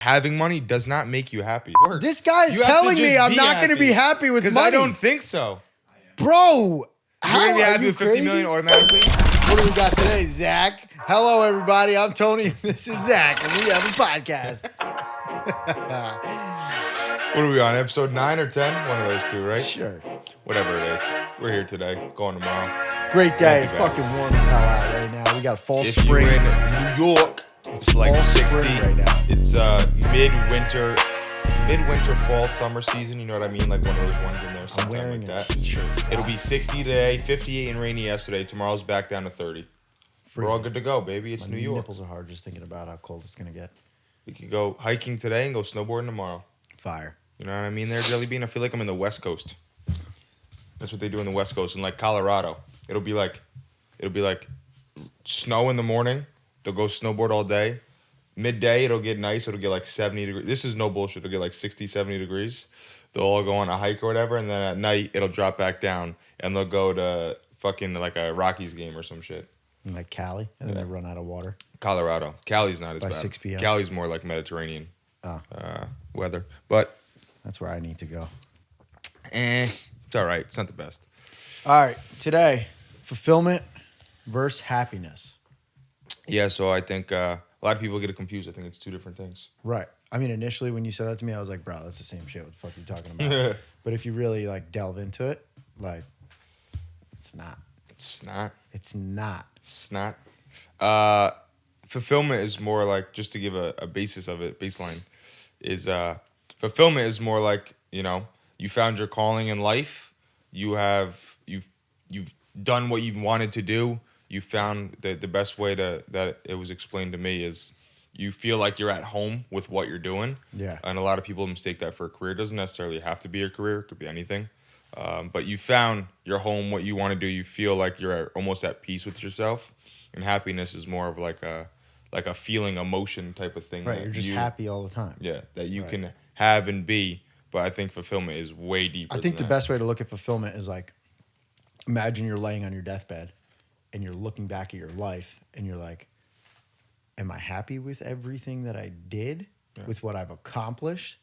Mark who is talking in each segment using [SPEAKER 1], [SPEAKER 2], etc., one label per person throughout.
[SPEAKER 1] having money does not make you happy.
[SPEAKER 2] This guy's telling me I'm not going to be happy with money.
[SPEAKER 1] Because I don't think so.
[SPEAKER 2] Bro,
[SPEAKER 1] You're going to be happy with 50 million automatically?
[SPEAKER 2] What do we got today, Zach? Hello, everybody. I'm Tony. This is Zach, and we have a podcast.
[SPEAKER 1] What are we on, episode 9 or 10? One of those two, right?
[SPEAKER 2] Sure.
[SPEAKER 1] Whatever it is. We're here today, going tomorrow.
[SPEAKER 2] Great day. It's fucking warm as hell out right now. We got a fall spring.
[SPEAKER 1] If you're in New York, it's like 60
[SPEAKER 2] right now.
[SPEAKER 1] It's midwinter, fall, summer season. You know what I mean? Like one of those ones in there.
[SPEAKER 2] I'm wearing
[SPEAKER 1] like
[SPEAKER 2] a t-shirt.
[SPEAKER 1] It'll be 60 today, 58 and rainy yesterday. Tomorrow's back down to 30. We're all good to go, baby. It's New York.
[SPEAKER 2] My nipples are hard just thinking about how cold it's going to get.
[SPEAKER 1] We could go hiking today and go snowboarding tomorrow.
[SPEAKER 2] Fire.
[SPEAKER 1] You know what I mean there, Jelly Bean? I feel like I'm in the West Coast. That's what they do in the West Coast. In like Colorado, it'll be like snow in the morning. They'll go snowboard all day. Midday, it'll get nice. It'll get like 70 degrees. This is no bullshit. It'll get like 60, 70 degrees. They'll all go on a hike or whatever, and then at night, it'll drop back down, and they'll go to fucking like a Rockies game or some shit.
[SPEAKER 2] In like Cali, and then they run out of water.
[SPEAKER 1] Colorado. Cali's not as
[SPEAKER 2] by
[SPEAKER 1] bad.
[SPEAKER 2] 6 p.m.
[SPEAKER 1] Cali's more like Mediterranean weather. But
[SPEAKER 2] that's where I need to go.
[SPEAKER 1] It's all right. It's not the best.
[SPEAKER 2] All right. Today, fulfillment versus happiness.
[SPEAKER 1] Yeah, so I think a lot of people get it confused. I think it's two different things.
[SPEAKER 2] Right. I mean, initially when you said that to me, I was like, bro, that's the same shit. What the fuck are you talking about? But if you really like delve into it, like, it's not.
[SPEAKER 1] It's not.
[SPEAKER 2] It's not.
[SPEAKER 1] It's not. Fulfillment is more like, just to give a basis of it, baseline, is fulfillment is more like, you know, you found your calling in life. You've done what you wanted to do. You found the best way that it was explained to me is you feel like you're at home with what you're doing.
[SPEAKER 2] Yeah.
[SPEAKER 1] And a lot of people mistake that for a career. It doesn't necessarily have to be a career. It could be anything. But you found your home, what you want to do. You feel like you're almost at peace with yourself. And happiness is more of like a feeling, emotion type of thing.
[SPEAKER 2] Right. You're just happy all the time.
[SPEAKER 1] Yeah. That you can have and be. But I think fulfillment is way deeper.
[SPEAKER 2] I think the best way to look at fulfillment is like, imagine you're laying on your deathbed and you're looking back at your life and you're like, am I happy with everything that I did, with what I've accomplished?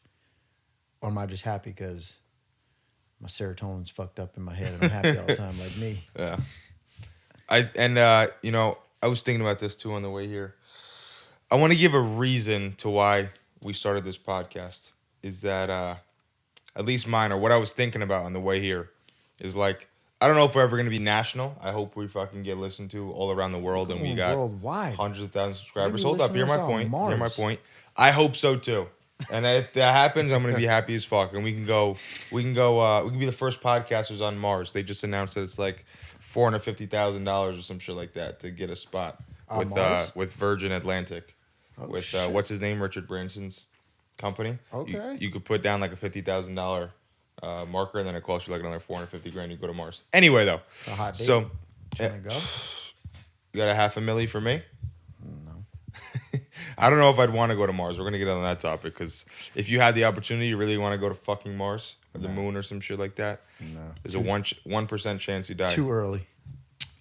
[SPEAKER 2] Or am I just happy because my serotonin's fucked up in my head and I'm happy all the time like me?
[SPEAKER 1] Yeah. I was thinking about this too on the way here. I want to give a reason to why we started this podcast. Is that at least mine, or what I was thinking about on the way here, is like, I don't know if we're ever going to be national. I hope we fucking get listened to all around the world, and we got
[SPEAKER 2] worldwide
[SPEAKER 1] hundreds of thousands of subscribers. Hold up, hear my point. Hear my point. I hope so too. And if that happens, I'm going to be happy as fuck. And we can be the first podcasters on Mars. They just announced that it's like $450,000 or some shit like that to get a spot with Virgin Atlantic, with what's his name, Richard Branson's company.
[SPEAKER 2] Okay.
[SPEAKER 1] You could put down like a $50,000 marker, and then it costs you like another $450,000. You go to Mars. Anyway, though,
[SPEAKER 2] a hot date.
[SPEAKER 1] So
[SPEAKER 2] trying to go.
[SPEAKER 1] You got $500,000 for me?
[SPEAKER 2] No.
[SPEAKER 1] I don't know if I'd want to go to Mars. We're gonna get on that topic because if you had the opportunity, you really want to go to fucking Mars or the moon or some shit like that.
[SPEAKER 2] No.
[SPEAKER 1] There's a 1% chance you die.
[SPEAKER 2] Too early.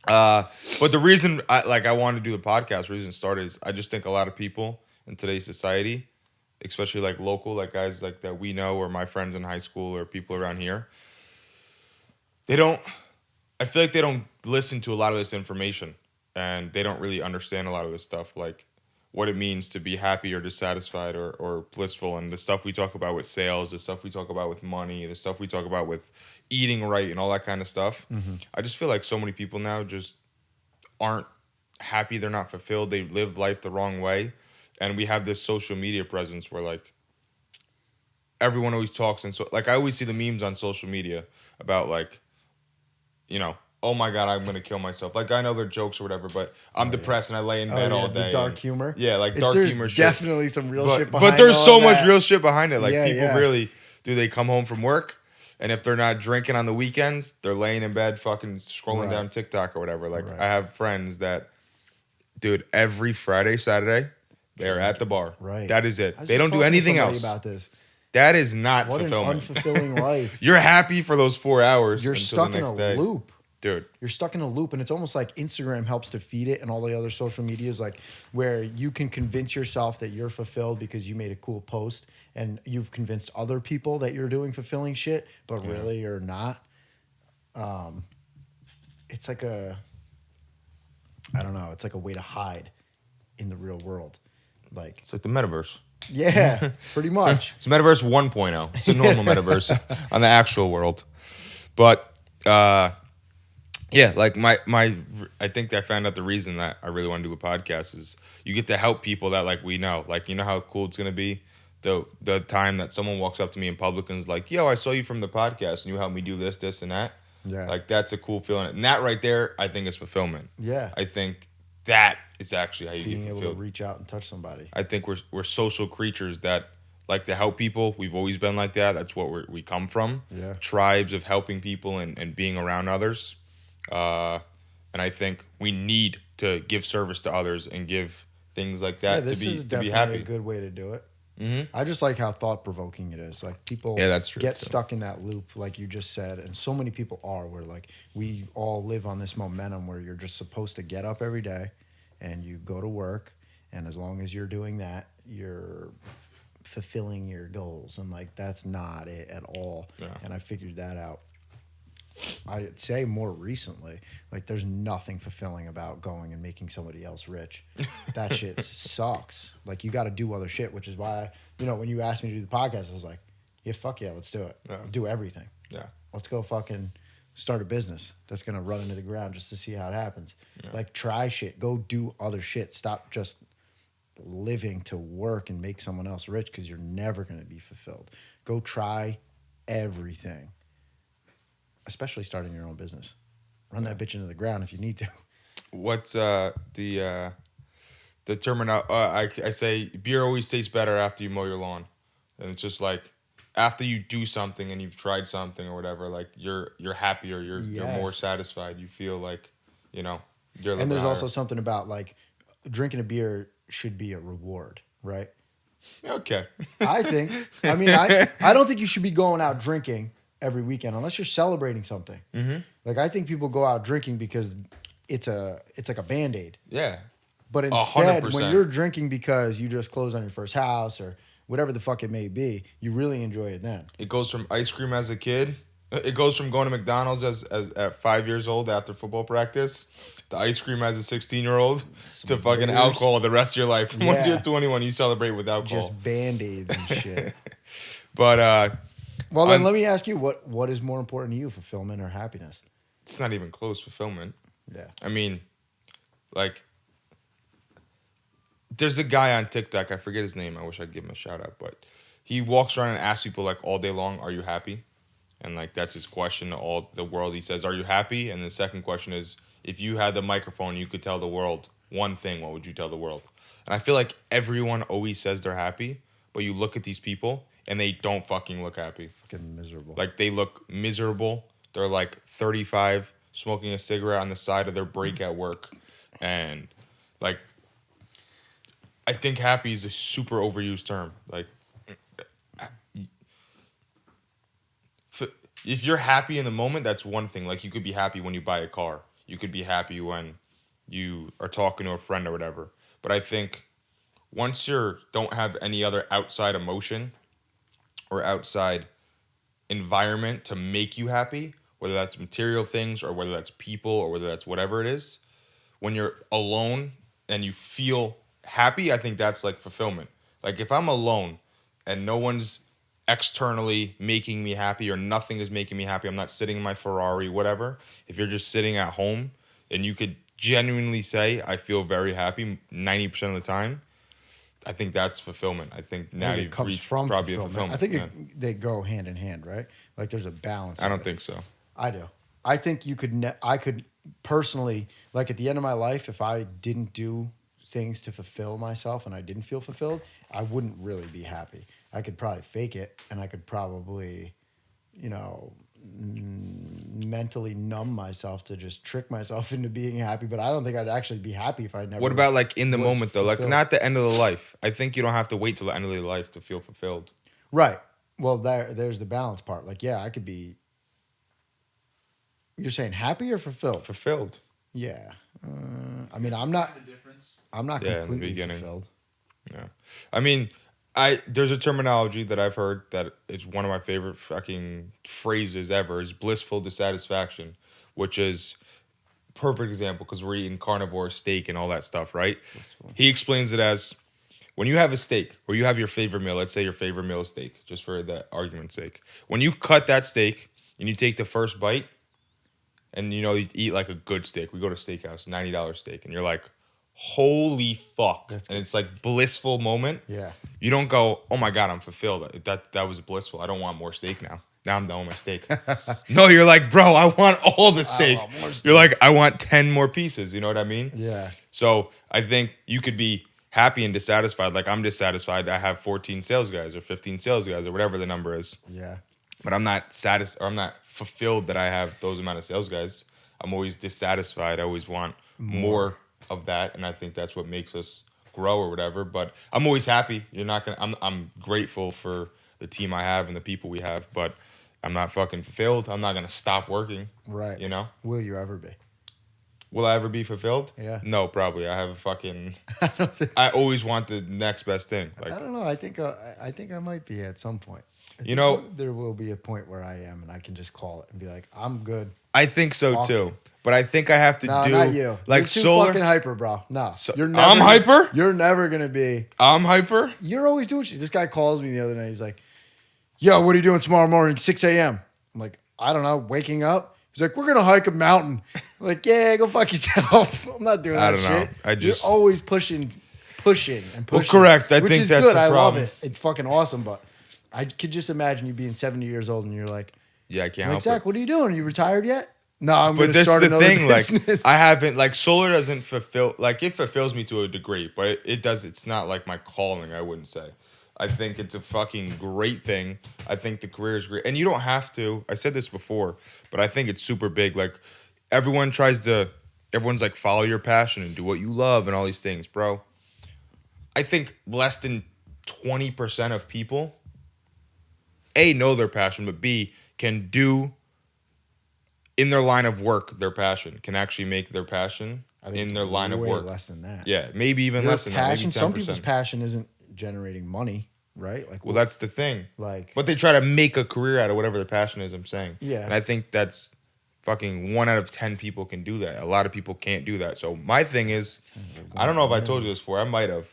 [SPEAKER 1] But the reason I wanted to do the podcast, reason it started, is I just think a lot of people in today's society, especially like local, like guys like that we know or my friends in high school or people around here, I feel like they don't listen to a lot of this information, and they don't really understand a lot of this stuff, like what it means to be happy or dissatisfied or blissful, and the stuff we talk about with sales, the stuff we talk about with money, the stuff we talk about with eating right and all that kind of stuff. Mm-hmm. I just feel like so many people now just aren't happy. They're not fulfilled. They live life the wrong way. And we have this social media presence where like everyone always talks. And so like I always see the memes on social media about like, you know, oh my God, I'm going to kill myself. Like I know they're jokes or whatever, but I'm depressed and I lay in bed all day.
[SPEAKER 2] The dark humor.
[SPEAKER 1] Yeah, like dark humor shit.
[SPEAKER 2] There's definitely some real shit behind it.
[SPEAKER 1] But there's so much real shit behind it. Like people really, they come home from work, and if they're not drinking on the weekends, they're laying in bed fucking scrolling down TikTok or whatever. Like I have friends that, dude, every Friday, Saturday, they're at the bar.
[SPEAKER 2] Right.
[SPEAKER 1] That is it. They don't do anything else.
[SPEAKER 2] About this.
[SPEAKER 1] That is not
[SPEAKER 2] what
[SPEAKER 1] fulfillment.
[SPEAKER 2] What an unfulfilling life.
[SPEAKER 1] You're happy for those 4 hours.
[SPEAKER 2] You're stuck in a loop.
[SPEAKER 1] Dude.
[SPEAKER 2] You're stuck in a loop, and it's almost like Instagram helps to feed it, and all the other social medias, like where you can convince yourself that you're fulfilled because you made a cool post, and you've convinced other people that you're doing fulfilling shit, but really you're not. It's like I don't know, it's like a way to hide in the real world. Like,
[SPEAKER 1] It's like the metaverse.
[SPEAKER 2] yeah, pretty much.
[SPEAKER 1] It's Metaverse 1.0. It's a normal metaverse on the actual world. But yeah, like I think I found out the reason that I really want to do a podcast is you get to help people that like we know. Like, you know how cool it's gonna be the time that someone walks up to me in public and is like, "Yo, I saw you from the podcast and you helped me do this, this, and that."
[SPEAKER 2] Yeah.
[SPEAKER 1] Like, that's a cool feeling. And that right there, I think, is fulfillment.
[SPEAKER 2] Yeah.
[SPEAKER 1] I think that is actually how you
[SPEAKER 2] Being
[SPEAKER 1] get
[SPEAKER 2] able
[SPEAKER 1] fulfilled.
[SPEAKER 2] to reach out and touch somebody.
[SPEAKER 1] I think we're social creatures that like to help people. We've always been like that. That's what we come from.
[SPEAKER 2] Yeah.
[SPEAKER 1] Tribes of helping people and being around others. And I think we need to give service to others and give things like that
[SPEAKER 2] This is
[SPEAKER 1] to be
[SPEAKER 2] definitely
[SPEAKER 1] happy.
[SPEAKER 2] a good way to do it.
[SPEAKER 1] Mm-hmm.
[SPEAKER 2] I just like how thought provoking it is. Like, people
[SPEAKER 1] That's true,
[SPEAKER 2] get
[SPEAKER 1] too.
[SPEAKER 2] stuck in that loop, like you just said, and so many people are. Where like we all live on this momentum where you're just supposed to get up every day, and you go to work, and as long as you're doing that, you're fulfilling your goals, and like that's not it at all.
[SPEAKER 1] Yeah.
[SPEAKER 2] And I figured that out. I'd say more recently, like there's nothing fulfilling about going and making somebody else rich. That shit sucks. Like, you got to do other shit, which is why, when you asked me to do the podcast, I was like, yeah, fuck yeah, let's do it.
[SPEAKER 1] Yeah.
[SPEAKER 2] Do everything.
[SPEAKER 1] Yeah.
[SPEAKER 2] Let's go fucking start a business that's going to run into the ground just to see how it happens.
[SPEAKER 1] Yeah.
[SPEAKER 2] Like, try shit. Go do other shit. Stop just living to work and make someone else rich, because you're never going to be fulfilled. Go try everything. Especially starting your own business. Run that bitch into the ground if you need to.
[SPEAKER 1] What's the terminology? I say beer always tastes better after you mow your lawn, and it's just like after you do something and you've tried something or whatever, like you're happier, you're more satisfied. You feel like you're a little
[SPEAKER 2] And there's
[SPEAKER 1] bit
[SPEAKER 2] also something about like drinking a beer should be a reward, right?
[SPEAKER 1] higher. Okay.
[SPEAKER 2] I mean, I don't think you should be going out drinking every weekend unless you're celebrating something.
[SPEAKER 1] Mm-hmm.
[SPEAKER 2] Like, I think people go out drinking because it's like a Band-Aid.
[SPEAKER 1] Yeah.
[SPEAKER 2] But instead,
[SPEAKER 1] 100%.
[SPEAKER 2] when you're drinking because you just closed on your first house or whatever the fuck it may be, you really enjoy it then.
[SPEAKER 1] It goes from ice cream as a kid. It goes from going to McDonald's as at 5 years old after football practice to ice cream as a 16-year-old to fucking
[SPEAKER 2] beers.
[SPEAKER 1] alcohol the rest of your life. Once
[SPEAKER 2] Yeah.
[SPEAKER 1] you're 21, you celebrate with alcohol.
[SPEAKER 2] Just Band-Aids and shit.
[SPEAKER 1] But
[SPEAKER 2] Well, then let me ask you, what is more important to you, fulfillment or happiness?
[SPEAKER 1] it's not even close fulfillment.
[SPEAKER 2] Yeah.
[SPEAKER 1] I mean, like, there's a guy on TikTok, I forget his name. I wish I'd give him a shout out, but he walks around and asks people like all day long, "Are you happy?" And like that's his question to all the world. He says, "Are you happy?" And the second question is, if you had the microphone, you could tell the world one thing. What would you tell the world? And I feel like everyone always says they're happy, but you look at these people and they don't fucking look happy.
[SPEAKER 2] Fucking miserable.
[SPEAKER 1] Like, they look miserable. They're like 35, smoking a cigarette on the side of their break at work. And like, I think happy is a super overused term. Like, if you're happy in the moment, that's one thing. Like, you could be happy when you buy a car. You could be happy when you are talking to a friend or whatever. But I think once you don't have any other outside emotion or outside environment to make you happy, whether that's material things or whether that's people or whether that's whatever it is, when you're alone and you feel happy, I think that's like fulfillment. Like, if I'm alone and no one's externally making me happy or nothing is making me happy, I'm not sitting in my Ferrari, whatever. If you're just sitting at home and you could genuinely say, I feel very happy 90% of the time, I think that's fulfillment. I think now
[SPEAKER 2] it
[SPEAKER 1] you've
[SPEAKER 2] comes
[SPEAKER 1] reached
[SPEAKER 2] from
[SPEAKER 1] probably
[SPEAKER 2] fulfillment.
[SPEAKER 1] a fulfillment.
[SPEAKER 2] I think they go hand in hand, right? Like, there's a balance.
[SPEAKER 1] I don't think so.
[SPEAKER 2] I do. I think I could personally, like, at the end of my life, if I didn't do things to fulfill myself and I didn't feel fulfilled, I wouldn't really be happy. I could probably fake it, and I could probably, mentally numb myself to just trick myself into being happy. But I don't think I'd actually be happy if I never.
[SPEAKER 1] What about like in the
[SPEAKER 2] was
[SPEAKER 1] moment though? Like,
[SPEAKER 2] fulfilled.
[SPEAKER 1] not the end of the life. I think you don't have to wait till the end of your life to feel fulfilled.
[SPEAKER 2] Right. Well, there's the balance part. Like, yeah, I could be You're saying happy or fulfilled?
[SPEAKER 1] Fulfilled.
[SPEAKER 2] Yeah. I mean, I'm not.
[SPEAKER 3] The difference.
[SPEAKER 2] I'm not
[SPEAKER 1] Yeah, in the
[SPEAKER 2] completely
[SPEAKER 1] beginning.
[SPEAKER 2] fulfilled.
[SPEAKER 1] Yeah. I mean, there's a terminology that I've heard that it's one of my favorite fucking phrases ever is blissful dissatisfaction, which is perfect example because we're eating carnivore steak and all that stuff, right?
[SPEAKER 2] Blissful.
[SPEAKER 1] He explains it as when you have a steak or you have your favorite meal, let's say your favorite meal is steak, just for the argument's sake. When you cut that steak and you take the first bite and you eat like a good steak, we go to steakhouse, $90 steak, and you're like, holy fuck.
[SPEAKER 2] That's
[SPEAKER 1] and
[SPEAKER 2] good.
[SPEAKER 1] it's like blissful moment.
[SPEAKER 2] Yeah.
[SPEAKER 1] You don't go, oh my God, I'm fulfilled. That was blissful. I don't want more steak now. Now I'm done with my steak. No, you're like, bro, I want all the steak.
[SPEAKER 2] want more steak.
[SPEAKER 1] You're like, I want 10 more pieces. You know what I mean?
[SPEAKER 2] Yeah.
[SPEAKER 1] So I think you could be happy and dissatisfied. Like I'm dissatisfied. I have 14 sales guys or 15 sales guys or whatever the number is.
[SPEAKER 2] Yeah.
[SPEAKER 1] But I'm not satisfied or I'm not fulfilled that I have those amount of sales guys. I'm always dissatisfied. I always want more of that. And I think that's what makes us grow or whatever. But I'm always happy. I'm grateful for the team I have and the people we have, but I'm not fucking fulfilled. I'm not gonna stop working.
[SPEAKER 2] Right.
[SPEAKER 1] You know?
[SPEAKER 2] Will you ever be?
[SPEAKER 1] Will I ever be fulfilled?
[SPEAKER 2] Yeah.
[SPEAKER 1] No, probably. I have a fucking.
[SPEAKER 2] I don't think.
[SPEAKER 1] I always want the next best thing. Like
[SPEAKER 2] I don't know. I think I might be at some point. I
[SPEAKER 1] You
[SPEAKER 2] think
[SPEAKER 1] know-
[SPEAKER 2] there will be a point where I am, and I can just call it and be like, I'm good.
[SPEAKER 1] I think so
[SPEAKER 2] Fuck
[SPEAKER 1] too.
[SPEAKER 2] it.
[SPEAKER 1] But I think I have to
[SPEAKER 2] No,
[SPEAKER 1] do
[SPEAKER 2] not you.
[SPEAKER 1] like
[SPEAKER 2] You're too
[SPEAKER 1] solar.
[SPEAKER 2] fucking hyper, bro. No,
[SPEAKER 1] I'm
[SPEAKER 2] gonna-
[SPEAKER 1] hyper?
[SPEAKER 2] You're never gonna be.
[SPEAKER 1] I'm hyper.
[SPEAKER 2] You're always doing shit. This guy calls me the other night. He's like, "Yo, what are you doing tomorrow morning, 6 a.m.?" I'm like, "I don't know, waking up." He's like, "We're gonna hike a mountain." I'm like, "Yeah, go fuck yourself." I'm not doing
[SPEAKER 1] I
[SPEAKER 2] that
[SPEAKER 1] don't know.
[SPEAKER 2] shit.
[SPEAKER 1] I just-
[SPEAKER 2] You're always pushing and pushing.
[SPEAKER 1] correct. I
[SPEAKER 2] which
[SPEAKER 1] think
[SPEAKER 2] is
[SPEAKER 1] that's
[SPEAKER 2] good.
[SPEAKER 1] the
[SPEAKER 2] I love
[SPEAKER 1] problem.
[SPEAKER 2] it. It's fucking awesome. But I could just imagine you being 70 years old and you're like,
[SPEAKER 1] Yeah, I can't
[SPEAKER 2] I'm like,
[SPEAKER 1] help
[SPEAKER 2] Zach,
[SPEAKER 1] it.
[SPEAKER 2] what are you doing? Are you retired yet? No, I'm
[SPEAKER 1] But
[SPEAKER 2] gonna
[SPEAKER 1] this is
[SPEAKER 2] start
[SPEAKER 1] the
[SPEAKER 2] another
[SPEAKER 1] thing.
[SPEAKER 2] business.
[SPEAKER 1] Like I haven't like solar doesn't fulfill. Like it fulfills me to a degree, but it does. It's not like my calling. I wouldn't say. I think it's a fucking great thing. I think the career is great, and you don't have to. I said this before, but I think it's super big. Like everyone's like follow your passion and do what you love and all these things, bro. I think less than 20% of people A, know their passion, but B, can do in their line of work their passion, can actually make their passion
[SPEAKER 2] I think
[SPEAKER 1] in
[SPEAKER 2] it's
[SPEAKER 1] their line of
[SPEAKER 2] way
[SPEAKER 1] work.
[SPEAKER 2] less than that.
[SPEAKER 1] Yeah, maybe even
[SPEAKER 2] Your
[SPEAKER 1] less than that. Maybe 10%.
[SPEAKER 2] Some people's passion isn't generating money, right? Like,
[SPEAKER 1] Well, that's the thing.
[SPEAKER 2] like,
[SPEAKER 1] But they try to make a career out of whatever their passion is, I'm saying.
[SPEAKER 2] Yeah.
[SPEAKER 1] And I think that's fucking 1 out of 10 people can do that. A lot of people can't do that. So my thing is, I don't know if I told you this before. I might have.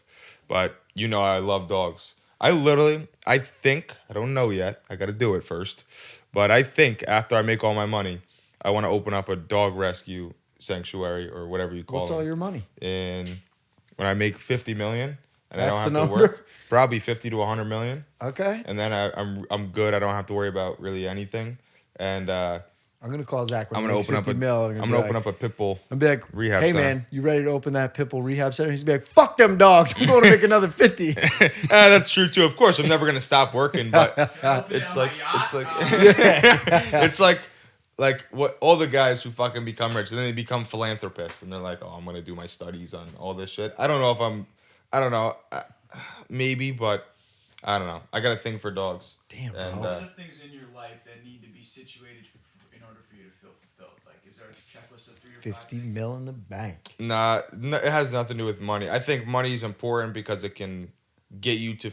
[SPEAKER 1] But I love dogs. I think, I don't know yet. I got to do it first. But I think after I make all my money, I want to open up a dog rescue sanctuary or whatever you call it.
[SPEAKER 2] what's all your money?
[SPEAKER 1] And when I make 50 million and
[SPEAKER 2] That's
[SPEAKER 1] I don't
[SPEAKER 2] the
[SPEAKER 1] have to
[SPEAKER 2] number?
[SPEAKER 1] work, probably 50 to 100 million.
[SPEAKER 2] Okay.
[SPEAKER 1] And then I'm good. I don't have to worry about really anything. And I'm
[SPEAKER 2] I'm gonna call Zach. When
[SPEAKER 1] gonna
[SPEAKER 2] he makes
[SPEAKER 1] open up
[SPEAKER 2] 50 mil,
[SPEAKER 1] I'm gonna open up a pit bull.
[SPEAKER 2] I'm be like,
[SPEAKER 1] rehab
[SPEAKER 2] hey
[SPEAKER 1] center.
[SPEAKER 2] man, you ready to open that Pitbull rehab center? He's gonna be like, fuck them dogs. I'm going to make another 50.
[SPEAKER 1] That's true too. Of course, I'm never gonna stop working, but it's like it's like what all the guys who fucking become rich and then they become philanthropists and they're like, oh, I'm gonna do my studies on all this shit. I don't know, maybe, but I don't know. I got a thing for dogs.
[SPEAKER 2] Damn,
[SPEAKER 1] And,
[SPEAKER 3] What are the things in your life that need to be situated in order for you to feel fulfilled? Like, is there a checklist of 3 or 5
[SPEAKER 2] 50
[SPEAKER 3] things?
[SPEAKER 2] mil in the bank.
[SPEAKER 1] Nah, it has nothing to do with money. I think money is important because it can get you to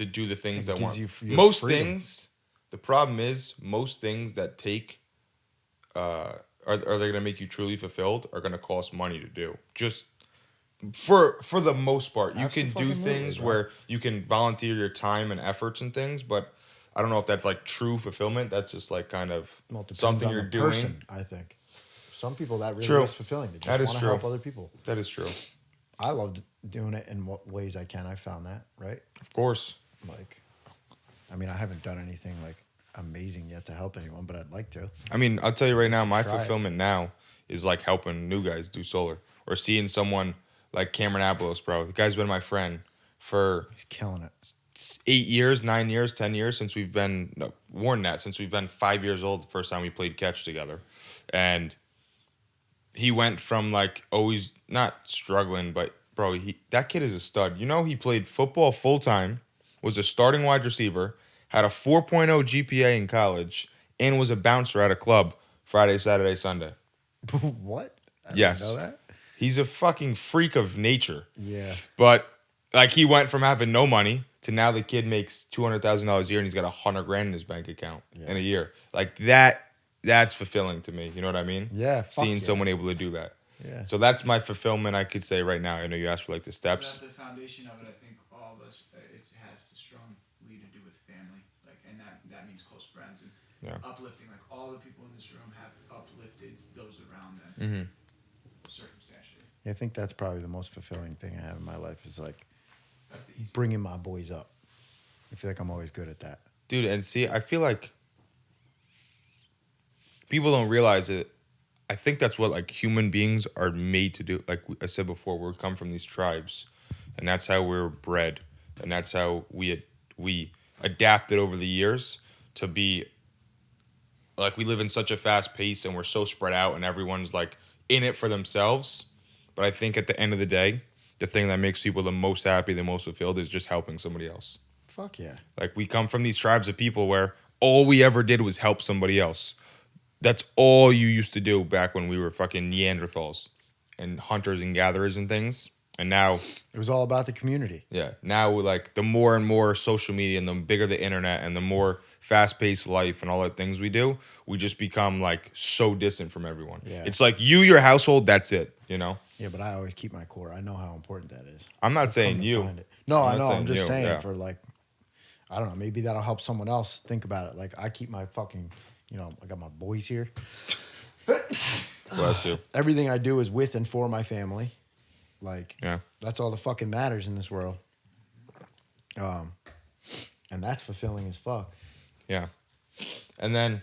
[SPEAKER 1] do the things
[SPEAKER 2] It
[SPEAKER 1] that
[SPEAKER 2] gives
[SPEAKER 1] want.
[SPEAKER 2] you your
[SPEAKER 1] Most
[SPEAKER 2] freedom.
[SPEAKER 1] things. The problem is most things that take, are they gonna make you truly fulfilled? Are gonna cost money to do. Just for the most part, you can do
[SPEAKER 2] Abso-fucking-lutely,
[SPEAKER 1] things
[SPEAKER 2] bro.
[SPEAKER 1] where you can volunteer your time and efforts and things, but I don't know if that's like true fulfillment. That's just like kind of
[SPEAKER 2] Well, it depends
[SPEAKER 1] something
[SPEAKER 2] on
[SPEAKER 1] you're
[SPEAKER 2] the
[SPEAKER 1] doing.
[SPEAKER 2] person, I think. Some people that really
[SPEAKER 1] True.
[SPEAKER 2] is fulfilling. They just
[SPEAKER 1] That is
[SPEAKER 2] want to
[SPEAKER 1] true.
[SPEAKER 2] help other people.
[SPEAKER 1] That is true.
[SPEAKER 2] I loved doing it in what ways I can. I found that, right?
[SPEAKER 1] Of course.
[SPEAKER 2] Like, I mean, I haven't done anything like amazing yet to help anyone, but I'd like to.
[SPEAKER 1] I mean, I'll tell you right now, my
[SPEAKER 2] Try it.
[SPEAKER 1] fulfillment now is like helping new guys do solar or seeing someone like Cameron Abelos, bro. The guy's been my friend for
[SPEAKER 2] He's killing it.
[SPEAKER 1] 8 years, 9 years, 10 years since we've been, no, more than that, since we've been 5 years old the first time we played catch together. And he went from like always not struggling, but bro, that kid is a stud. He played football full time, was a starting wide receiver, had a 4.0 GPA in college, and was a bouncer at a club Friday, Saturday, Sunday.
[SPEAKER 2] What? I
[SPEAKER 1] Yes.
[SPEAKER 2] didn't know that.
[SPEAKER 1] He's a fucking freak of nature.
[SPEAKER 2] Yeah.
[SPEAKER 1] But like he went from having no money to now the kid makes $200,000 a year and he's got $100,000 in his bank account in a year. Like that's fulfilling to me. You know what I mean?
[SPEAKER 2] Yeah. Fuck
[SPEAKER 1] Seeing
[SPEAKER 2] yeah.
[SPEAKER 1] someone able to do that.
[SPEAKER 2] Yeah.
[SPEAKER 1] So that's my fulfillment, I could say right now. I know you asked for like the steps.
[SPEAKER 3] At the foundation of it, I think all of us, it has strongly to do with family, like, and that means close friends and uplifting. Like all the people in this room have uplifted those around them, circumstantially.
[SPEAKER 2] I think that's probably the most fulfilling thing I have in my life is like
[SPEAKER 3] That's the easy.
[SPEAKER 2] bringing my boys up. I feel like I'm always good at that.
[SPEAKER 1] Dude, and see, I feel like people don't realize it. I think that's what like human beings are made to do. Like I said before, we come from these tribes, and that's how we're bred, and that's how we adapted over the years to be. Like we live in such a fast pace, and we're so spread out, and everyone's like in it for themselves. But I think at the end of the day, the thing that makes people the most happy, the most fulfilled, is just helping somebody else.
[SPEAKER 2] Fuck yeah.
[SPEAKER 1] Like we come from these tribes of people where all we ever did was help somebody else. That's all you used to do back when we were fucking Neanderthals and hunters and gatherers and things. And now,
[SPEAKER 2] It was all about the community.
[SPEAKER 1] yeah, now like the more and more social media and the bigger the internet and the more fast-paced life and all the things we do, we just become like so distant from everyone.
[SPEAKER 2] Yeah.
[SPEAKER 1] It's like you, your household, that's it, you know?
[SPEAKER 2] Yeah, but I always keep my core. I know how important that is.
[SPEAKER 1] I'm not
[SPEAKER 2] Come
[SPEAKER 1] saying
[SPEAKER 2] to
[SPEAKER 1] you.
[SPEAKER 2] find it. No, I
[SPEAKER 1] I'm not
[SPEAKER 2] know. I'm
[SPEAKER 1] saying
[SPEAKER 2] just
[SPEAKER 1] you,
[SPEAKER 2] saying
[SPEAKER 1] yeah.
[SPEAKER 2] for like, I don't know. Maybe that'll help someone else think about it. Like I keep my fucking, I got my boys here.
[SPEAKER 1] Bless you.
[SPEAKER 2] Everything I do is with and for my family. Like,
[SPEAKER 1] Yeah.
[SPEAKER 2] that's all that fucking matters in this world. And that's fulfilling as fuck.
[SPEAKER 1] Yeah. And then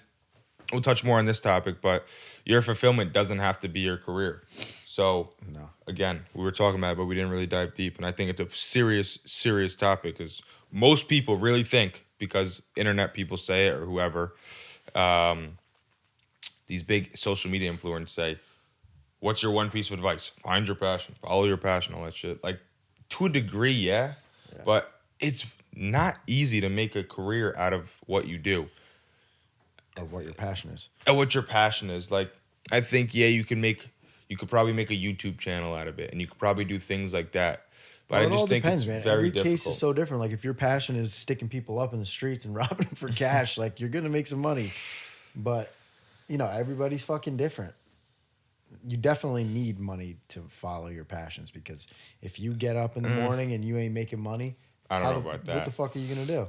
[SPEAKER 1] we'll touch more on this topic, but your fulfillment doesn't have to be your career. So,
[SPEAKER 2] No.
[SPEAKER 1] again, we were talking about it, but we didn't really dive deep. And I think it's a serious, serious topic because most people really think, because internet people say it or whoever, these big social media influencers say, what's your one piece of advice? Find your passion, follow your passion, all that shit. Like, to a degree, yeah. But it's not easy to make a career out of what you do.
[SPEAKER 2] Or what your passion is.
[SPEAKER 1] And what your passion is. Like, I think, yeah, you could probably make a YouTube channel out of it, and you could probably do things like that. But
[SPEAKER 2] Well,
[SPEAKER 1] I
[SPEAKER 2] it
[SPEAKER 1] just
[SPEAKER 2] all
[SPEAKER 1] think
[SPEAKER 2] depends,
[SPEAKER 1] it's
[SPEAKER 2] man.
[SPEAKER 1] very
[SPEAKER 2] Every
[SPEAKER 1] difficult.
[SPEAKER 2] case is so different. Like if your passion is sticking people up in the streets and robbing them for cash, like you're gonna make some money. But everybody's fucking different. You definitely need money to follow your passions because if you get up in the morning and you ain't making money,
[SPEAKER 1] I don't know about that.
[SPEAKER 2] What the fuck are you gonna do?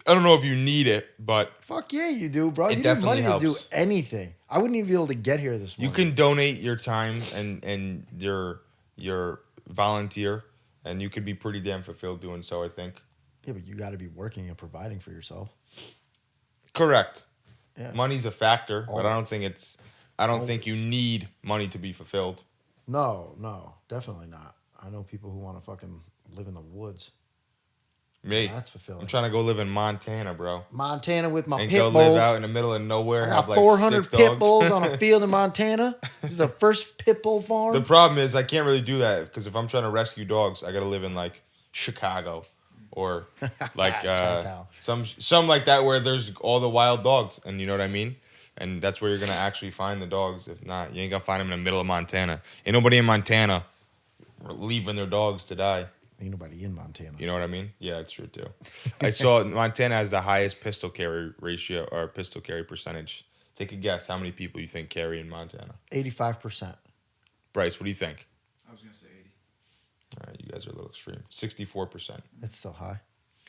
[SPEAKER 1] I don't know if you need it, but
[SPEAKER 2] Fuck yeah, you do, bro.
[SPEAKER 1] It
[SPEAKER 2] You need
[SPEAKER 1] definitely
[SPEAKER 2] money to do
[SPEAKER 1] helps.
[SPEAKER 2] anything. I wouldn't even be able to get here this
[SPEAKER 1] you
[SPEAKER 2] morning.
[SPEAKER 1] can donate your time and your volunteer, and you could be pretty damn fulfilled doing so, I think.
[SPEAKER 2] Yeah, but you got to be working and providing for yourself.
[SPEAKER 1] Correct.
[SPEAKER 2] Yeah.
[SPEAKER 1] Money's a factor, but I don't
[SPEAKER 2] Always.
[SPEAKER 1] think think you need money to be fulfilled.
[SPEAKER 2] No, definitely not. I know people who want to fucking live in the woods.
[SPEAKER 1] Me,
[SPEAKER 2] That's fulfilling.
[SPEAKER 1] I'm trying to go live in Montana, bro.
[SPEAKER 2] Montana with my
[SPEAKER 1] And
[SPEAKER 2] pit
[SPEAKER 1] go
[SPEAKER 2] bulls.
[SPEAKER 1] live out in the middle of nowhere,
[SPEAKER 2] I
[SPEAKER 1] have
[SPEAKER 2] got
[SPEAKER 1] like
[SPEAKER 2] 400
[SPEAKER 1] 6
[SPEAKER 2] pit
[SPEAKER 1] dogs.
[SPEAKER 2] bulls on a field in Montana. This is the first pit bull farm.
[SPEAKER 1] The problem is I can't really do that because if I'm trying to rescue dogs, I got to live in like Chicago or like
[SPEAKER 2] Chi-town.
[SPEAKER 1] some like that where there's all the wild dogs, and you know what I mean. And that's where you're gonna actually find the dogs. If not, you ain't gonna find them in the middle of Montana. Ain't nobody in Montana leaving their dogs to die.
[SPEAKER 2] Ain't nobody in Montana.
[SPEAKER 1] You know what I mean? Yeah, that's true too. I saw Montana has the highest pistol carry ratio or pistol carry percentage. Take a guess how many people you think carry in Montana.
[SPEAKER 2] 85%.
[SPEAKER 1] Bryce, what do you think?
[SPEAKER 3] I was gonna say 80.
[SPEAKER 1] All right, you guys are a little extreme. 64%.
[SPEAKER 2] It's still high.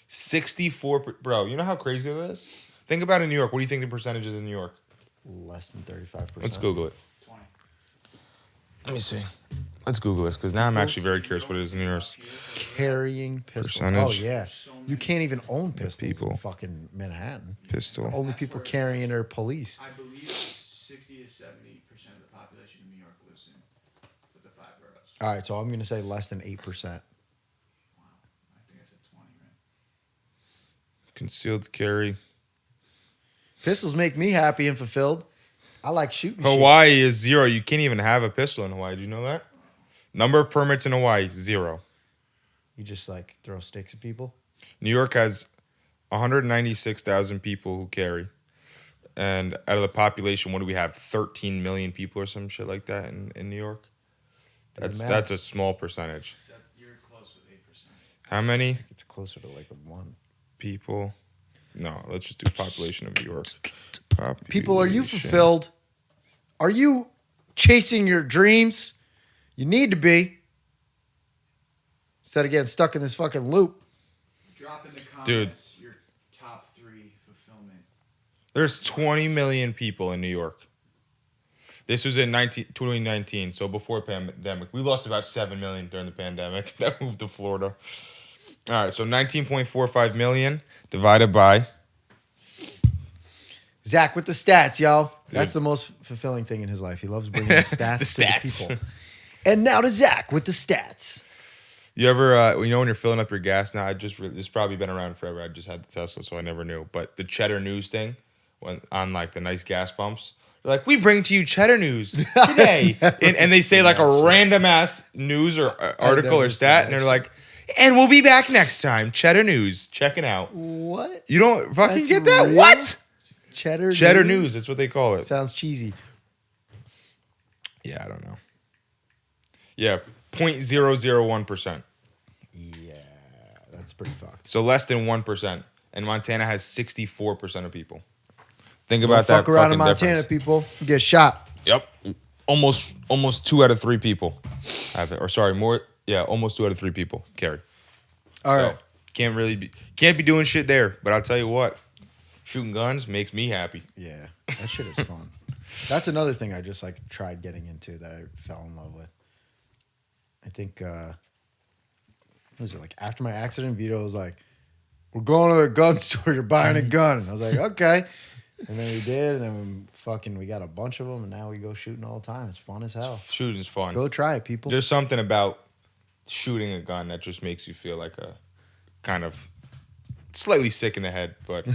[SPEAKER 1] 64, bro. You know how crazy that is? Think about it in New York. What do you think the percentage is in New York?
[SPEAKER 2] Less than 35%.
[SPEAKER 1] Let's Google it.
[SPEAKER 3] 20.
[SPEAKER 1] Let me see. Let's Google this because now I'm actually very curious what it is in New York.
[SPEAKER 2] Carrying pistols.
[SPEAKER 1] Percentage.
[SPEAKER 2] Oh, yeah. You can't even own pistols
[SPEAKER 1] people.
[SPEAKER 2] in fucking Manhattan.
[SPEAKER 1] Pistol.
[SPEAKER 2] Only people carrying are police.
[SPEAKER 3] I believe 60 to 70% of the population of New York lives in with the 5 boroughs.
[SPEAKER 2] All right, so I'm going to say less than 8%.
[SPEAKER 3] Wow. I think I said 20, right?
[SPEAKER 1] Concealed carry.
[SPEAKER 2] Pistols make me happy and fulfilled. I like shooting shit.
[SPEAKER 1] Hawaii is 0. You can't even have a pistol in Hawaii. Do you know that? Number of permits in Hawaii, 0.
[SPEAKER 2] You just like throw sticks at people.
[SPEAKER 1] New York has 196,000 people who carry. And out of the population, what do we have? 13 million people or some shit like that in New York. That's a small percentage.
[SPEAKER 3] You're close with 8%.
[SPEAKER 1] How many
[SPEAKER 2] It's closer to like a 1.
[SPEAKER 1] people? No, let's just do population of New York.
[SPEAKER 2] People, are you
[SPEAKER 1] Population.
[SPEAKER 2] fulfilled? Are you chasing your dreams? You need to be. Instead of getting stuck in this fucking loop.
[SPEAKER 3] Drop in the comments your top 3 fulfillment.
[SPEAKER 1] There's 20 million people in New York. This was in 2019, so before pandemic. We lost about 7 million during the pandemic. That moved to Florida. All right, so 19.45 million divided by...
[SPEAKER 2] Zach with the stats, y'all.
[SPEAKER 1] Dude.
[SPEAKER 2] That's the most fulfilling thing in his life. He loves bringing the stats,
[SPEAKER 1] The
[SPEAKER 2] to the
[SPEAKER 1] stats.
[SPEAKER 2] people. And now to Zach with the stats.
[SPEAKER 1] You ever, when you're filling up your gas now, this has probably been around forever. I just had the Tesla, so I never knew. But the Cheddar News thing, when on like the nice gas pumps, they're like, we bring to you Cheddar News today. and they say like a random ass news or article or stat, and they're like, and we'll be back next time. Cheddar News, checking out.
[SPEAKER 2] What?
[SPEAKER 1] You don't fucking
[SPEAKER 2] That's
[SPEAKER 1] get that?
[SPEAKER 2] real?
[SPEAKER 1] What?
[SPEAKER 2] Cheddar
[SPEAKER 1] News, that's what they call it.
[SPEAKER 2] Sounds cheesy.
[SPEAKER 1] Yeah, I don't know. Yeah, 0.001%.
[SPEAKER 2] Yeah, that's pretty fucked.
[SPEAKER 1] So less than 1%. And Montana has 64% of people. Think about that.
[SPEAKER 2] Fuck around in
[SPEAKER 1] fucking
[SPEAKER 2] Montana,
[SPEAKER 1] difference.
[SPEAKER 2] people. You get shot.
[SPEAKER 1] Yep. Almost 2 out of 3 people have it. Or sorry, more. Yeah, almost 2 out of 3 people carry.
[SPEAKER 2] All right.
[SPEAKER 1] Can't be doing shit there. But I'll tell you what, shooting guns makes me happy.
[SPEAKER 2] Yeah, that shit is fun. That's another thing I just like tried getting into that I fell in love with. I think, what was it, like after my accident, Vito was like, we're going to the gun store, you're buying a gun. And I was like, okay. And then we did, and then we got a bunch of them, and now we go shooting all the time. It's fun as hell.
[SPEAKER 1] Shooting's fun.
[SPEAKER 2] Go try it, people.
[SPEAKER 1] There's something about shooting a gun that just makes you feel like a kind of slightly sick in the head, but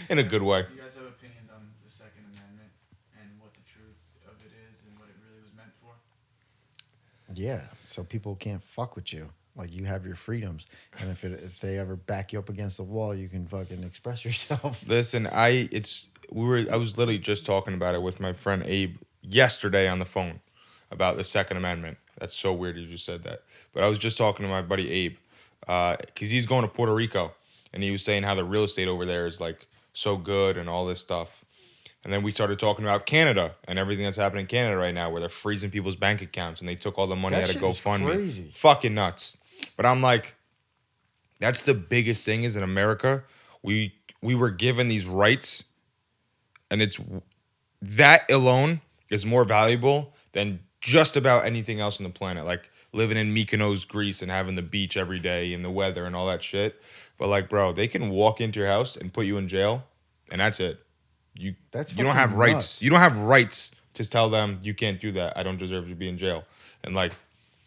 [SPEAKER 1] in a good way.
[SPEAKER 3] You guys have opinions on the Second Amendment and what the truth of it is and what it really was meant for?
[SPEAKER 2] Yeah, so people can't fuck with you. Like, you have your freedoms, and if they ever back you up against the wall, you can fucking express yourself.
[SPEAKER 1] Listen, I was literally just talking about it with my friend Abe yesterday on the phone about the Second Amendment. That's so weird you just said that. But I was just talking to my buddy Abe because he's going to Puerto Rico, and he was saying how the real estate over there is like so good and all this stuff. And then we started talking about Canada and everything that's happening in Canada right now, where they're freezing people's bank accounts and they took all the money
[SPEAKER 2] That
[SPEAKER 1] out of
[SPEAKER 2] shit is
[SPEAKER 1] GoFundMe.
[SPEAKER 2] crazy.
[SPEAKER 1] Fucking nuts. But I'm like, that's the biggest thing is in America, we were given these rights, and it's that alone is more valuable than just about anything else on the planet. Like living in Mykonos, Greece, and having the beach every day and the weather and all that shit. But like, bro, they can walk into your house and put you in jail, and that's it. You don't have
[SPEAKER 2] fucking
[SPEAKER 1] rights.
[SPEAKER 2] nuts.
[SPEAKER 1] You don't have rights to tell them you can't do that. I don't deserve to be in jail. And like,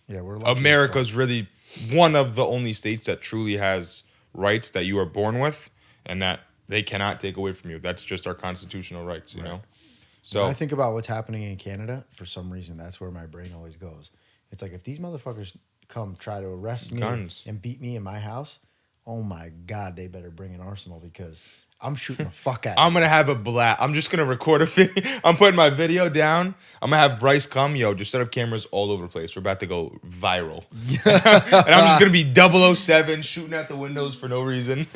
[SPEAKER 2] Yeah, we're lucky as
[SPEAKER 1] America's
[SPEAKER 2] fuck.
[SPEAKER 1] really one of the only states that truly has rights that you are born with and that they cannot take away from you. That's just our constitutional rights, you know? So
[SPEAKER 2] When I think about what's happening in Canada, for some reason, that's where my brain always goes. It's like, if these motherfuckers come try to arrest me
[SPEAKER 1] Guns.
[SPEAKER 2] and beat me in my house, oh my God, they better bring an arsenal, because I'm shooting the fuck out of
[SPEAKER 1] I'm going to have a blast. I'm just going to record a video. I'm putting my video down. I'm going to have Bryce come. Yo, just set up cameras all over the place. We're about to go viral. And I'm just going to be 007 shooting out the windows for no reason.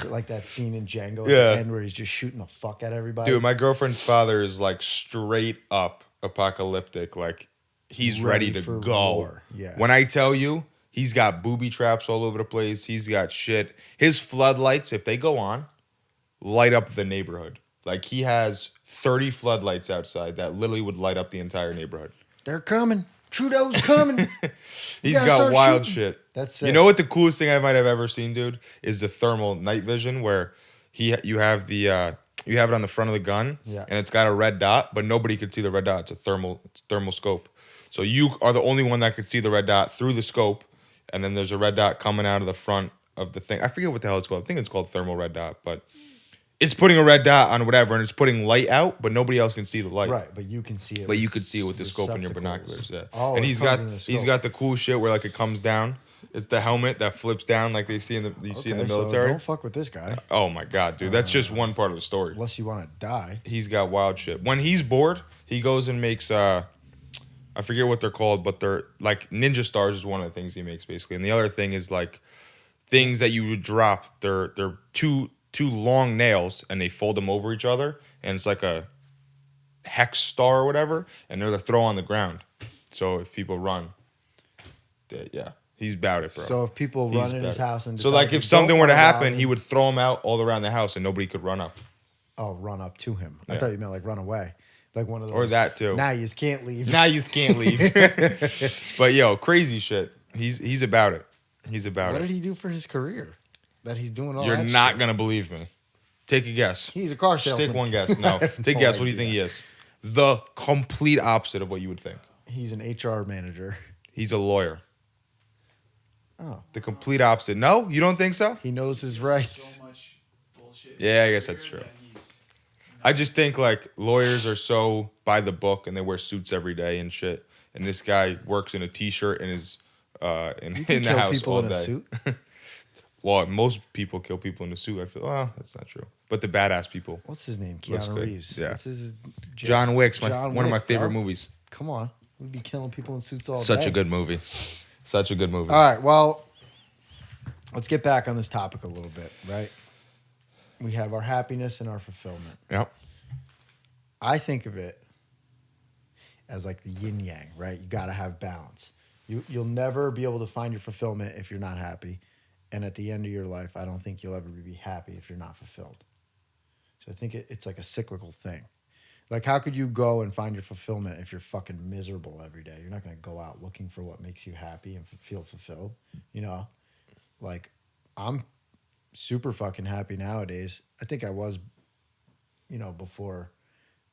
[SPEAKER 2] like that scene in Django
[SPEAKER 1] Yeah.
[SPEAKER 2] at the end where he's just shooting the fuck at everybody.
[SPEAKER 1] Dude, my girlfriend's father is like straight up apocalyptic. Like, he's ready to
[SPEAKER 2] for
[SPEAKER 1] go.
[SPEAKER 2] war. Yeah.
[SPEAKER 1] When I tell you, he's got booby traps all over the place. He's got shit. His floodlights, if they go on, light up the neighborhood. Like, he has 30 floodlights outside that literally would light up the entire neighborhood.
[SPEAKER 2] They're coming. Trudeau's coming.
[SPEAKER 1] He's
[SPEAKER 2] gotta
[SPEAKER 1] got
[SPEAKER 2] start
[SPEAKER 1] wild
[SPEAKER 2] shooting.
[SPEAKER 1] shit.
[SPEAKER 2] That's
[SPEAKER 1] You
[SPEAKER 2] sick.
[SPEAKER 1] know what the coolest thing I might have ever seen, dude, is the thermal night vision, where you have it on the front of the gun,
[SPEAKER 2] Yeah.
[SPEAKER 1] and it's got a red dot, but nobody could see the red dot. It's a thermal scope. So you are the only one that could see the red dot through the scope, and then there's a red dot coming out of the front of the thing. I forget what the hell it's called. I think it's called thermal red dot, but it's putting a red dot on whatever, and it's putting light out, but nobody else can see the light.
[SPEAKER 2] Right, but you can see it.
[SPEAKER 1] But you could see it with the scope in your
[SPEAKER 2] receptacles.
[SPEAKER 1] binoculars. Yeah.
[SPEAKER 2] Oh,
[SPEAKER 1] And
[SPEAKER 2] it
[SPEAKER 1] he's
[SPEAKER 2] comes
[SPEAKER 1] got
[SPEAKER 2] in the
[SPEAKER 1] he's
[SPEAKER 2] scope.
[SPEAKER 1] got the cool shit where like it comes down It's the helmet that flips down like they see in the see in the
[SPEAKER 2] So
[SPEAKER 1] military.
[SPEAKER 2] don't fuck with this guy.
[SPEAKER 1] Oh my god, dude, that's just one part of the story.
[SPEAKER 2] Unless you want to die.
[SPEAKER 1] He's got wild shit. When he's bored, he goes and makes I forget what they're called, but they're like ninja stars is one of the things he makes basically, and the other thing is like things that you would drop. They're two long nails, and they fold them over each other, and it's like a hex star or whatever, and they're the throw on the ground. So if people run, yeah, he's about it, bro.
[SPEAKER 2] So if people
[SPEAKER 1] He's
[SPEAKER 2] run in his
[SPEAKER 1] about it.
[SPEAKER 2] house and
[SPEAKER 1] so
[SPEAKER 2] decide
[SPEAKER 1] like
[SPEAKER 2] they
[SPEAKER 1] if something
[SPEAKER 2] don't
[SPEAKER 1] were to
[SPEAKER 2] wanna rob
[SPEAKER 1] happen,
[SPEAKER 2] him-
[SPEAKER 1] he would throw them out all around the house, and nobody could run up.
[SPEAKER 2] Oh, run up to him. I
[SPEAKER 1] Yeah.
[SPEAKER 2] thought you meant like run away. Like one of those.
[SPEAKER 1] Or that too.
[SPEAKER 2] Now you just can't leave.
[SPEAKER 1] Now you just can't leave. But yo, crazy shit. He's about it. He's about
[SPEAKER 2] What
[SPEAKER 1] it.
[SPEAKER 2] did he do for his career? That he's doing all
[SPEAKER 1] You're
[SPEAKER 2] that
[SPEAKER 1] not
[SPEAKER 2] shit?
[SPEAKER 1] gonna believe me. Take a guess.
[SPEAKER 2] He's a car
[SPEAKER 1] Just
[SPEAKER 2] salesman.
[SPEAKER 1] take one guess. No, take a
[SPEAKER 2] No
[SPEAKER 1] guess. What do you think
[SPEAKER 2] idea.
[SPEAKER 1] he is? The complete opposite of what you would think.
[SPEAKER 2] He's an HR manager.
[SPEAKER 1] He's a lawyer.
[SPEAKER 2] Oh.
[SPEAKER 1] The complete opposite. No, you don't think so?
[SPEAKER 2] He knows his rights.
[SPEAKER 3] So much bullshit.
[SPEAKER 1] Yeah, I guess that's true. I just think like lawyers are so by the book and they wear suits every day and shit. And this guy works in a t-shirt and is in
[SPEAKER 2] You can
[SPEAKER 1] the
[SPEAKER 2] kill
[SPEAKER 1] house
[SPEAKER 2] people
[SPEAKER 1] all
[SPEAKER 2] in a
[SPEAKER 1] day.
[SPEAKER 2] suit.
[SPEAKER 1] Well, most people kill people in a suit. I feel. Well, that's not true. But the badass people.
[SPEAKER 2] What's his name?
[SPEAKER 1] Looks
[SPEAKER 2] Keanu
[SPEAKER 1] good.
[SPEAKER 2] Reeves.
[SPEAKER 1] Yeah.
[SPEAKER 2] What's his
[SPEAKER 1] John Wick's one of my
[SPEAKER 2] Wick,
[SPEAKER 1] favorite
[SPEAKER 2] bro.
[SPEAKER 1] movies.
[SPEAKER 2] Come on. We'd be killing people in suits all day.
[SPEAKER 1] Such a good movie. Such a good movie.
[SPEAKER 2] All right. Well, let's get back on this topic a little bit, right? We have our happiness and our fulfillment.
[SPEAKER 1] Yep.
[SPEAKER 2] I think of it as like the yin yang, right? You got to have balance. You'll never be able to find your fulfillment if you're not happy. And at the end of your life, I don't think you'll ever be happy if you're not fulfilled. So I think it's like a cyclical thing. Like, how could you go and find your fulfillment if you're fucking miserable every day? You're not going to go out looking for what makes you happy and feel fulfilled. You know, like I'm super fucking happy nowadays. I think I was, before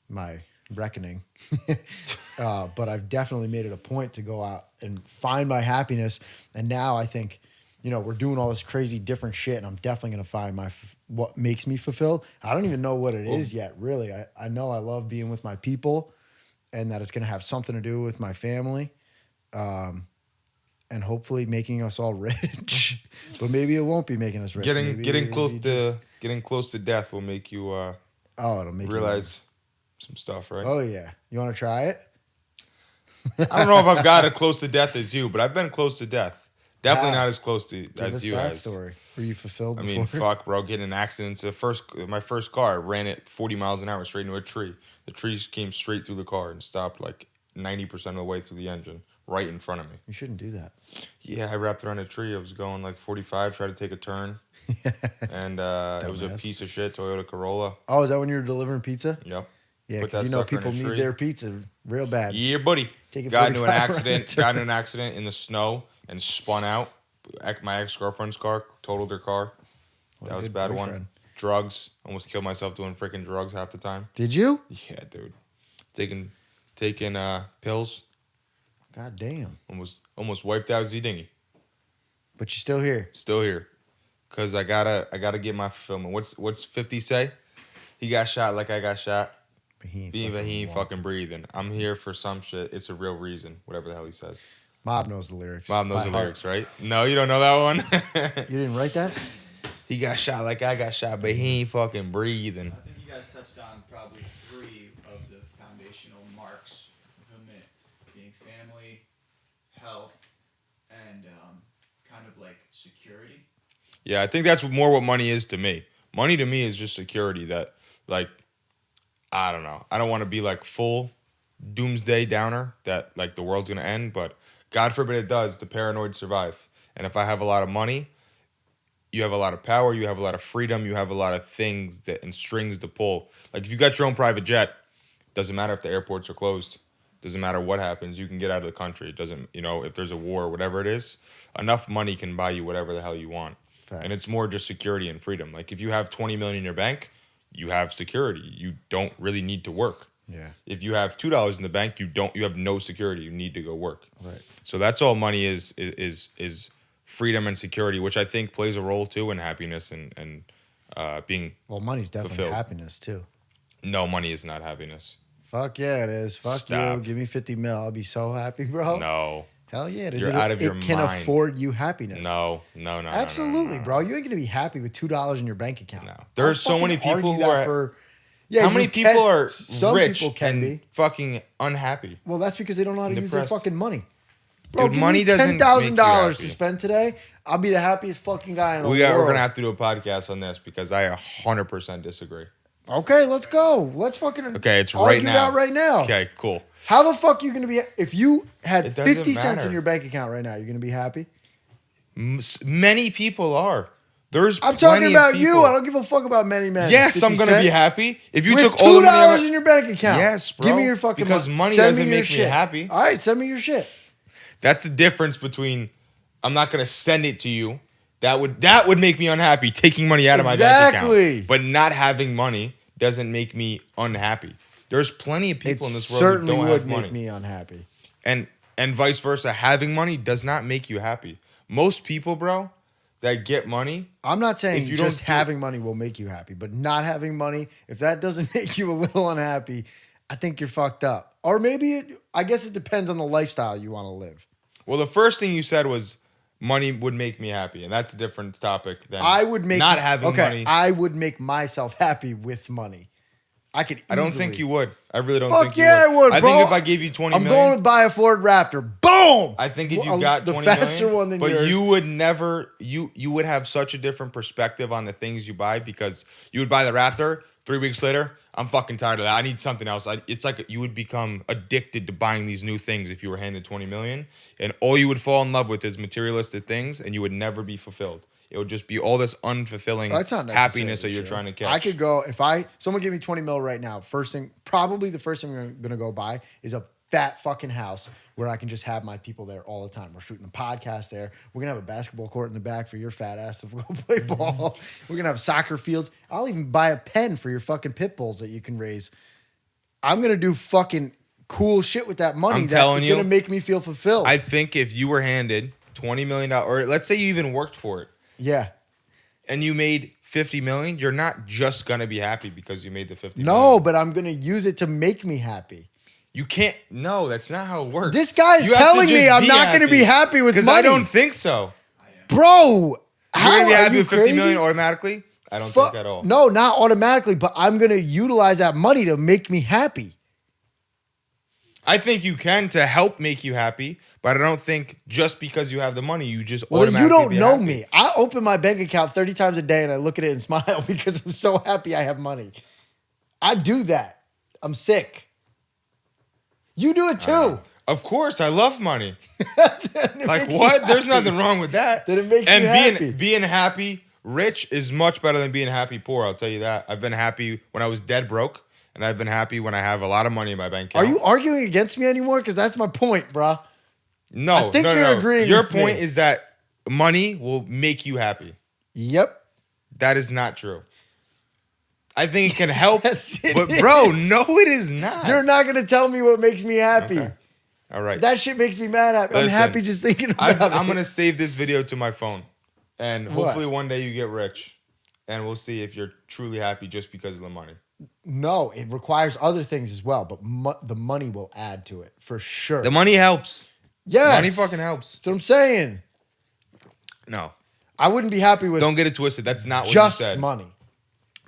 [SPEAKER 2] my reckoning. But I've definitely made it a point to go out and find my happiness. And now I think, we're doing all this crazy different shit, and I'm definitely going to find what makes me fulfilled. I don't even know what it is yet, really. I know I love being with my people and that it's going to have something to do with my family. And hopefully making us all rich. But maybe it won't be making us rich. Maybe
[SPEAKER 1] Getting
[SPEAKER 2] it'll be
[SPEAKER 1] close to death will make you
[SPEAKER 2] it'll make
[SPEAKER 1] realize some stuff, right?
[SPEAKER 2] Oh, yeah. You want to try it?
[SPEAKER 1] I don't know if I've got as close to death as you, but I've been close to death. Definitely
[SPEAKER 2] How?
[SPEAKER 1] not as close to
[SPEAKER 2] Give
[SPEAKER 1] as
[SPEAKER 2] us
[SPEAKER 1] you
[SPEAKER 2] that
[SPEAKER 1] as.
[SPEAKER 2] story. Were you fulfilled
[SPEAKER 1] I
[SPEAKER 2] before?
[SPEAKER 1] mean, fuck, bro, getting in an accident. My first car, I ran it 40 miles an hour straight into a tree. The tree came straight through the car and stopped like 90% of the way through the engine, right in front of me.
[SPEAKER 2] You shouldn't do that.
[SPEAKER 1] Yeah, I wrapped around a tree. I was going like 45, tried to take a turn, and it was a
[SPEAKER 2] Dumbass.
[SPEAKER 1] piece of shit Toyota Corolla.
[SPEAKER 2] Oh, is that when you were delivering pizza?
[SPEAKER 1] Yep.
[SPEAKER 2] Yeah,
[SPEAKER 1] Put that
[SPEAKER 2] because
[SPEAKER 1] sucker in
[SPEAKER 2] people
[SPEAKER 1] a
[SPEAKER 2] need
[SPEAKER 1] tree.
[SPEAKER 2] their pizza real bad.
[SPEAKER 1] Yeah, buddy.
[SPEAKER 2] Take it
[SPEAKER 1] Got into
[SPEAKER 2] 45
[SPEAKER 1] an
[SPEAKER 2] around
[SPEAKER 1] accident.
[SPEAKER 2] the
[SPEAKER 1] Got into
[SPEAKER 2] turn.
[SPEAKER 1] an accident in the snow and spun out. My ex-girlfriend's car totaled her car.
[SPEAKER 2] What
[SPEAKER 1] That
[SPEAKER 2] a
[SPEAKER 1] was a
[SPEAKER 2] good
[SPEAKER 1] bad
[SPEAKER 2] boyfriend.
[SPEAKER 1] one. Drugs. Almost killed myself doing freaking drugs half the time.
[SPEAKER 2] Did you?
[SPEAKER 1] Yeah, dude. Taking pills.
[SPEAKER 2] God damn.
[SPEAKER 1] Almost wiped out Z Dingy.
[SPEAKER 2] But you're still here.
[SPEAKER 1] Still here. Cause I gotta get my fulfillment. What's 50 say? He got shot like I got shot.
[SPEAKER 2] But he
[SPEAKER 1] But he ain't
[SPEAKER 2] walk.
[SPEAKER 1] fucking breathing. I'm here for some shit. It's a real reason. Whatever the hell he says.
[SPEAKER 2] Mob knows the lyrics.
[SPEAKER 1] Mom knows
[SPEAKER 2] by
[SPEAKER 1] the
[SPEAKER 2] heart.
[SPEAKER 1] lyrics, right? No, you don't know that one.
[SPEAKER 2] You didn't write that?
[SPEAKER 1] He got shot like I got shot, but he ain't fucking breathing.
[SPEAKER 3] I think you guys touched on probably 3 of the foundational marks of fulfillment, being family, health, and kind of like security.
[SPEAKER 1] Yeah, I think that's more what money is to me. Money to me is just security that, like, I don't know. I don't want to be like full doomsday downer that like the world's gonna end, but God forbid it does. The paranoid survive. And if I have a lot of money, you have a lot of power, you have a lot of freedom, you have a lot of things and strings to pull. Like if you got your own private jet, doesn't matter if the airports are closed. Doesn't matter what happens, you can get out of the country. It doesn't, if there's a war or whatever it is, enough money can buy you whatever the hell you want.
[SPEAKER 2] Fact.
[SPEAKER 1] And it's more just security and freedom. Like if you have 20 million in your bank, you have security. You don't really need to work.
[SPEAKER 2] Yeah.
[SPEAKER 1] If you have $2 in the bank, you have no security. You need to go work.
[SPEAKER 2] Right.
[SPEAKER 1] So that's all money is freedom and security, which I think plays a role too in happiness and being.
[SPEAKER 2] Well, money's definitely
[SPEAKER 1] fulfilled.
[SPEAKER 2] happiness, too.
[SPEAKER 1] No, money is not happiness.
[SPEAKER 2] Fuck yeah, it is. Fuck
[SPEAKER 1] Stop.
[SPEAKER 2] you. Give me 50 mil. I'll be so happy, bro.
[SPEAKER 1] No,
[SPEAKER 2] Hell yeah, it is.
[SPEAKER 1] You're out of your
[SPEAKER 2] It can
[SPEAKER 1] mind.
[SPEAKER 2] afford you happiness.
[SPEAKER 1] No.
[SPEAKER 2] Absolutely,
[SPEAKER 1] No.
[SPEAKER 2] bro. You ain't gonna be happy with $2 in your bank account.
[SPEAKER 1] No. There are so many people who are.
[SPEAKER 2] Yeah,
[SPEAKER 1] how many people are
[SPEAKER 2] some
[SPEAKER 1] rich
[SPEAKER 2] people can
[SPEAKER 1] and
[SPEAKER 2] be
[SPEAKER 1] fucking unhappy?
[SPEAKER 2] Well, that's because they don't know how to use their
[SPEAKER 1] depressed.
[SPEAKER 2] fucking money. Bro,
[SPEAKER 1] Dude,
[SPEAKER 2] give
[SPEAKER 1] money
[SPEAKER 2] me
[SPEAKER 1] doesn't
[SPEAKER 2] $10,000
[SPEAKER 1] make you happy.
[SPEAKER 2] to spend today. I'll be the happiest fucking guy in the world.
[SPEAKER 1] We're gonna have to do a podcast on this because I 100% disagree.
[SPEAKER 2] Okay, let's go. Let's fucking
[SPEAKER 1] It's
[SPEAKER 2] argue
[SPEAKER 1] right
[SPEAKER 2] it
[SPEAKER 1] now.
[SPEAKER 2] out right now.
[SPEAKER 1] Okay, cool.
[SPEAKER 2] How the fuck are you gonna be if you had
[SPEAKER 1] It doesn't
[SPEAKER 2] 50 cents in
[SPEAKER 1] matter.
[SPEAKER 2] your bank account right now? You're gonna be happy.
[SPEAKER 1] Many people are. There's
[SPEAKER 2] I'm
[SPEAKER 1] plenty
[SPEAKER 2] talking about
[SPEAKER 1] of
[SPEAKER 2] you.
[SPEAKER 1] people.
[SPEAKER 2] I don't give a fuck about many men.
[SPEAKER 1] Yes,
[SPEAKER 2] 50
[SPEAKER 1] I'm gonna
[SPEAKER 2] cent
[SPEAKER 1] be happy if you
[SPEAKER 2] with
[SPEAKER 1] took all the money.
[SPEAKER 2] $2 in your bank account.
[SPEAKER 1] Yes, bro.
[SPEAKER 2] Give me your fucking
[SPEAKER 1] because money
[SPEAKER 2] Send
[SPEAKER 1] doesn't
[SPEAKER 2] me your
[SPEAKER 1] make me
[SPEAKER 2] shit.
[SPEAKER 1] happy.
[SPEAKER 2] All right, send me your shit.
[SPEAKER 1] That's the difference between I'm not gonna send it to you. That would make me unhappy. Taking money out of my bank account, but not having money doesn't make me unhappy. There's plenty of people in this world who
[SPEAKER 2] certainly
[SPEAKER 1] don't
[SPEAKER 2] would
[SPEAKER 1] have
[SPEAKER 2] make
[SPEAKER 1] money,
[SPEAKER 2] me unhappy.
[SPEAKER 1] and vice versa. Having money does not make you happy. Most people, bro, that get money.
[SPEAKER 2] I'm not saying
[SPEAKER 1] If you
[SPEAKER 2] just
[SPEAKER 1] don't
[SPEAKER 2] having money will make you happy, but not having money, if that doesn't make you a little unhappy, I think you're fucked up. Or maybe I guess it depends on the lifestyle you want to live.
[SPEAKER 1] Well, the first thing you said was money would make me happy, and that's a different topic than
[SPEAKER 2] I would make
[SPEAKER 1] not having money.
[SPEAKER 2] I would make myself happy with money. I could.
[SPEAKER 1] I don't think you would. I really don't
[SPEAKER 2] Fuck
[SPEAKER 1] think
[SPEAKER 2] yeah,
[SPEAKER 1] you would.
[SPEAKER 2] I would,
[SPEAKER 1] I
[SPEAKER 2] bro.
[SPEAKER 1] think if I gave you 20
[SPEAKER 2] I'm
[SPEAKER 1] million,
[SPEAKER 2] going to buy a Ford Raptor. Boom.
[SPEAKER 1] I think if you
[SPEAKER 2] Well,
[SPEAKER 1] got
[SPEAKER 2] the
[SPEAKER 1] 20
[SPEAKER 2] faster
[SPEAKER 1] million,
[SPEAKER 2] one than
[SPEAKER 1] but
[SPEAKER 2] yours.
[SPEAKER 1] you would never. You would have such a different perspective on the things you buy because you would buy the Raptor. 3 weeks later, I'm fucking tired of that. I need something else. It's like you would become addicted to buying these new things if you were handed 20 million, and all you would fall in love with is materialistic things, and you would never be fulfilled. It would just be all this unfulfilling
[SPEAKER 2] That's not
[SPEAKER 1] happiness that
[SPEAKER 2] necessarily
[SPEAKER 1] you're
[SPEAKER 2] true.
[SPEAKER 1] trying to catch.
[SPEAKER 2] I could go if someone gave me 20 mil right now. Probably the first thing I'm gonna go buy is a fat fucking house where I can just have my people there all the time. We're shooting a podcast there. We're gonna have a basketball court in the back for your fat ass to go play ball. We're gonna have soccer fields. I'll even buy a pen for your fucking pit bulls that you can raise. I'm gonna do fucking cool shit with that money.
[SPEAKER 1] I'm telling you,
[SPEAKER 2] gonna make me feel fulfilled.
[SPEAKER 1] I think if you were handed $20 million, or let's say you even worked for it,
[SPEAKER 2] yeah.
[SPEAKER 1] and you made 50 million, you're not just gonna be happy because you made the 50
[SPEAKER 2] No,
[SPEAKER 1] million.
[SPEAKER 2] but I'm gonna use it to make me happy.
[SPEAKER 1] You can't. No, that's not how it works.
[SPEAKER 2] This guy's
[SPEAKER 1] You have to
[SPEAKER 2] telling me
[SPEAKER 1] just
[SPEAKER 2] I'm
[SPEAKER 1] be
[SPEAKER 2] not going to be happy with
[SPEAKER 1] because
[SPEAKER 2] money.
[SPEAKER 1] I don't think so.
[SPEAKER 2] Bro, how
[SPEAKER 1] You're gonna be
[SPEAKER 2] are
[SPEAKER 1] happy
[SPEAKER 2] you
[SPEAKER 1] with 50
[SPEAKER 2] crazy?
[SPEAKER 1] million automatically? I don't think at all.
[SPEAKER 2] No, not automatically, but I'm going to utilize that money to make me happy.
[SPEAKER 1] I think you can to help make you happy, but I don't think just because you have the money, you just
[SPEAKER 2] Well, then you
[SPEAKER 1] automatically
[SPEAKER 2] don't
[SPEAKER 1] be
[SPEAKER 2] know
[SPEAKER 1] happy.
[SPEAKER 2] me. I open my bank account 30 times a day and I look at it and smile because I'm so happy I have money. I do that. I'm sick. You do it too.
[SPEAKER 1] Of course, I love money.
[SPEAKER 2] It
[SPEAKER 1] Like
[SPEAKER 2] makes you
[SPEAKER 1] what? There's
[SPEAKER 2] happy.
[SPEAKER 1] nothing wrong with that.
[SPEAKER 2] Then it makes
[SPEAKER 1] and
[SPEAKER 2] you
[SPEAKER 1] being
[SPEAKER 2] happy.
[SPEAKER 1] being happy rich is much better than being happy poor. I'll tell you that. I've been happy when I was dead broke, and I've been happy when I have a lot of money in my bank
[SPEAKER 2] Are
[SPEAKER 1] account.
[SPEAKER 2] you arguing against me anymore? Because that's my point, bro.
[SPEAKER 1] No,
[SPEAKER 2] I think
[SPEAKER 1] no,
[SPEAKER 2] you're
[SPEAKER 1] no.
[SPEAKER 2] agreeing
[SPEAKER 1] Your
[SPEAKER 2] with me.
[SPEAKER 1] point is that money will make you happy.
[SPEAKER 2] Yep.
[SPEAKER 1] That is not true. I think it can help,
[SPEAKER 2] Yes, it
[SPEAKER 1] but bro,
[SPEAKER 2] is.
[SPEAKER 1] no, it is not.
[SPEAKER 2] You're not going to tell me what makes me happy.
[SPEAKER 1] Okay. All right.
[SPEAKER 2] That shit makes me mad. I'm
[SPEAKER 1] Listen,
[SPEAKER 2] happy just thinking about it.
[SPEAKER 1] I'm gonna save this video to my phone, and
[SPEAKER 2] What?
[SPEAKER 1] hopefully one day you get rich, and we'll see if you're truly happy just because of the money.
[SPEAKER 2] No, it requires other things as well, but the money will add to it for sure.
[SPEAKER 1] The money helps.
[SPEAKER 2] Yes.
[SPEAKER 1] Money fucking helps.
[SPEAKER 2] That's what I'm saying.
[SPEAKER 1] No,
[SPEAKER 2] I wouldn't be happy with
[SPEAKER 1] don't get it twisted. That's not what
[SPEAKER 2] just
[SPEAKER 1] you said.
[SPEAKER 2] money.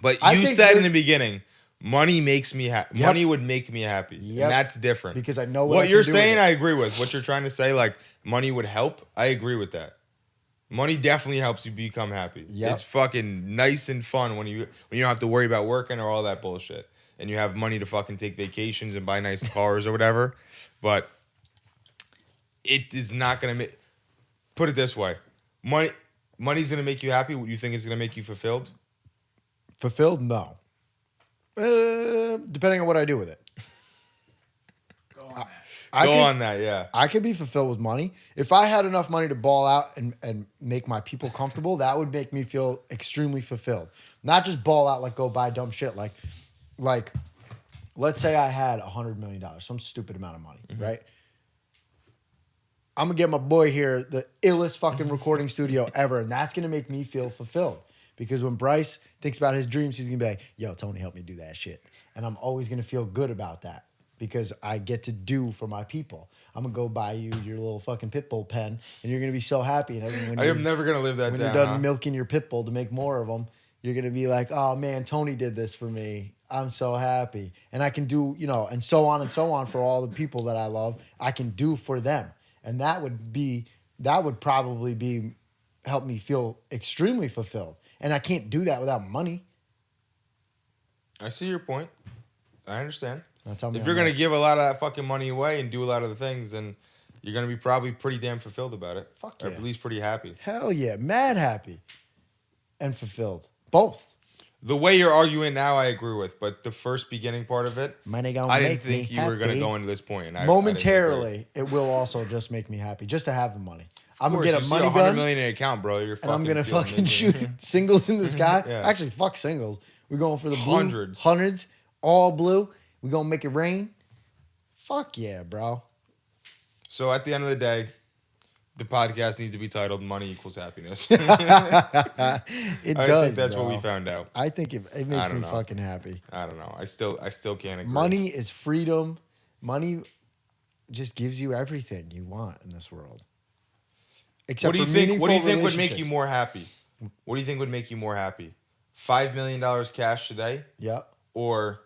[SPEAKER 1] But
[SPEAKER 2] I
[SPEAKER 1] you
[SPEAKER 2] think
[SPEAKER 1] said in
[SPEAKER 2] you're-
[SPEAKER 1] the beginning, money makes me happy.
[SPEAKER 2] Yep.
[SPEAKER 1] Money would make me happy,
[SPEAKER 2] Yep.
[SPEAKER 1] and that's different.
[SPEAKER 2] Because I know what I
[SPEAKER 1] what
[SPEAKER 2] can
[SPEAKER 1] you're
[SPEAKER 2] do with
[SPEAKER 1] saying.
[SPEAKER 2] it.
[SPEAKER 1] I agree with what you're trying to say. Like money would help. I agree with that. Money definitely helps you become happy.
[SPEAKER 2] Yep.
[SPEAKER 1] It's fucking nice and fun when you don't have to worry about working or all that bullshit, and you have money to fucking take vacations and buy nice cars or whatever. But it is not gonna make. Put it this way, money's gonna make you happy. You think it's gonna make you fulfilled?
[SPEAKER 2] Fulfilled? No. Depending on what I do with it.
[SPEAKER 3] Go on that.
[SPEAKER 1] Go on that, yeah.
[SPEAKER 2] I could be fulfilled with money. If I had enough money to ball out and make my people comfortable, that would make me feel extremely fulfilled. Not just ball out like go buy dumb shit. Like let's say I had $100 million, some stupid amount of money, right? I'm gonna get my boy here the illest fucking recording studio ever, and that's gonna make me feel fulfilled. Because when Bryce thinks about his dreams, he's gonna be like, "Yo, Tony, help me do that shit," and I'm always gonna feel good about that because I get to do for my people. I'm gonna go buy you your little fucking pit bull pen, and you're gonna be so happy. And when
[SPEAKER 1] I am never gonna live that
[SPEAKER 2] when
[SPEAKER 1] down.
[SPEAKER 2] you're done
[SPEAKER 1] Huh?
[SPEAKER 2] milking your pit bull to make more of them, you're gonna be like, oh man, Tony did this for me. I'm so happy, and I can do, and so on for all the people that I love. I can do for them, and that would probably be help me feel extremely fulfilled. And I can't do that without money.
[SPEAKER 1] I see your point. I understand.
[SPEAKER 2] Now tell me
[SPEAKER 1] If
[SPEAKER 2] I'm
[SPEAKER 1] you're gonna
[SPEAKER 2] right.
[SPEAKER 1] give a lot of that fucking money away and do a lot of the things, then you're gonna be probably pretty damn fulfilled about it.
[SPEAKER 2] Fuck
[SPEAKER 1] Or
[SPEAKER 2] yeah.
[SPEAKER 1] at least pretty happy.
[SPEAKER 2] Hell yeah, mad happy and fulfilled, both.
[SPEAKER 1] The way you're arguing now, I agree with, but the first beginning part of it,
[SPEAKER 2] Money gonna
[SPEAKER 1] I didn't
[SPEAKER 2] make me
[SPEAKER 1] think you were gonna
[SPEAKER 2] happy.
[SPEAKER 1] go into this point. And I didn't
[SPEAKER 2] Momentarily, it will also just make me happy just to have the money. I'm
[SPEAKER 1] agree.
[SPEAKER 2] gonna
[SPEAKER 1] Of
[SPEAKER 2] get
[SPEAKER 1] course,
[SPEAKER 2] a
[SPEAKER 1] you see
[SPEAKER 2] money gun,
[SPEAKER 1] $100 million in your account, bro. You're
[SPEAKER 2] and I'm gonna
[SPEAKER 1] feeling
[SPEAKER 2] fucking
[SPEAKER 1] amazing.
[SPEAKER 2] shoot singles in the sky.
[SPEAKER 1] Yeah.
[SPEAKER 2] Actually, fuck singles. We're going for the blue.
[SPEAKER 1] Hundreds.
[SPEAKER 2] All blue. We're gonna make it rain. Fuck yeah, bro.
[SPEAKER 1] So at the end of the day, the podcast needs to be titled "Money Equals Happiness."
[SPEAKER 2] It
[SPEAKER 1] I
[SPEAKER 2] does.
[SPEAKER 1] think that's
[SPEAKER 2] bro.
[SPEAKER 1] what we found out.
[SPEAKER 2] I think it
[SPEAKER 1] I
[SPEAKER 2] makes
[SPEAKER 1] don't
[SPEAKER 2] me
[SPEAKER 1] know.
[SPEAKER 2] fucking happy.
[SPEAKER 1] I don't know. I still can't agree.
[SPEAKER 2] Money is freedom. Money just gives you everything you want in this world. Except
[SPEAKER 1] What do you
[SPEAKER 2] for
[SPEAKER 1] think? What do you
[SPEAKER 2] meaningful
[SPEAKER 1] think would make you
[SPEAKER 2] relationships.
[SPEAKER 1] more happy? What do you think would make you more happy? $5 million cash today,
[SPEAKER 2] Yep.
[SPEAKER 1] or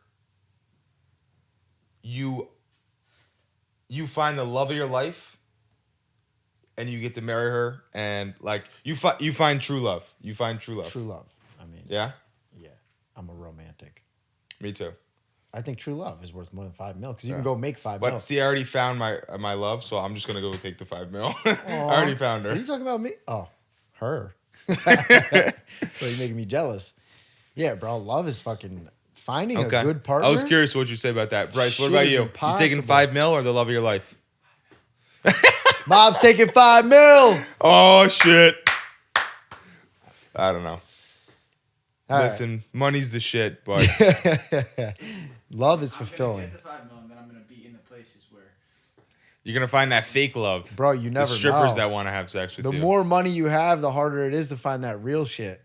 [SPEAKER 1] you find the love of your life, and you get to marry her, and like you find true love. You find true love.
[SPEAKER 2] True love. I mean,
[SPEAKER 1] Yeah,
[SPEAKER 2] yeah. I'm a romantic.
[SPEAKER 1] me too.
[SPEAKER 2] I think true love is worth more than $5 million because you
[SPEAKER 1] Yeah.
[SPEAKER 2] can go make $5
[SPEAKER 1] But
[SPEAKER 2] million.
[SPEAKER 1] see, I already found my love, so I'm just gonna go take the $5 million. I already found
[SPEAKER 2] Are
[SPEAKER 1] her.
[SPEAKER 2] you talking about me? Oh, her. So you're making me jealous. Yeah, bro. Love is fucking finding a good partner.
[SPEAKER 1] I was curious what you say about that, Bryce. What
[SPEAKER 2] Shit
[SPEAKER 1] about
[SPEAKER 2] is
[SPEAKER 1] you?
[SPEAKER 2] impossible.
[SPEAKER 1] You taking $5 million or the love of your life?
[SPEAKER 2] Bob's taking $5 million.
[SPEAKER 1] Oh shit! I don't know.
[SPEAKER 2] All right.
[SPEAKER 1] Listen, money's the shit, but
[SPEAKER 2] Love is
[SPEAKER 3] I'm gonna
[SPEAKER 2] fulfilling.
[SPEAKER 3] get the 5 million, then I'm gonna be in the places where
[SPEAKER 1] you're gonna find that fake love.
[SPEAKER 2] Bro, you never
[SPEAKER 1] The strippers
[SPEAKER 2] know.
[SPEAKER 1] that want to have sex with
[SPEAKER 2] The
[SPEAKER 1] you.
[SPEAKER 2] more money you have, the harder it is to find that real shit.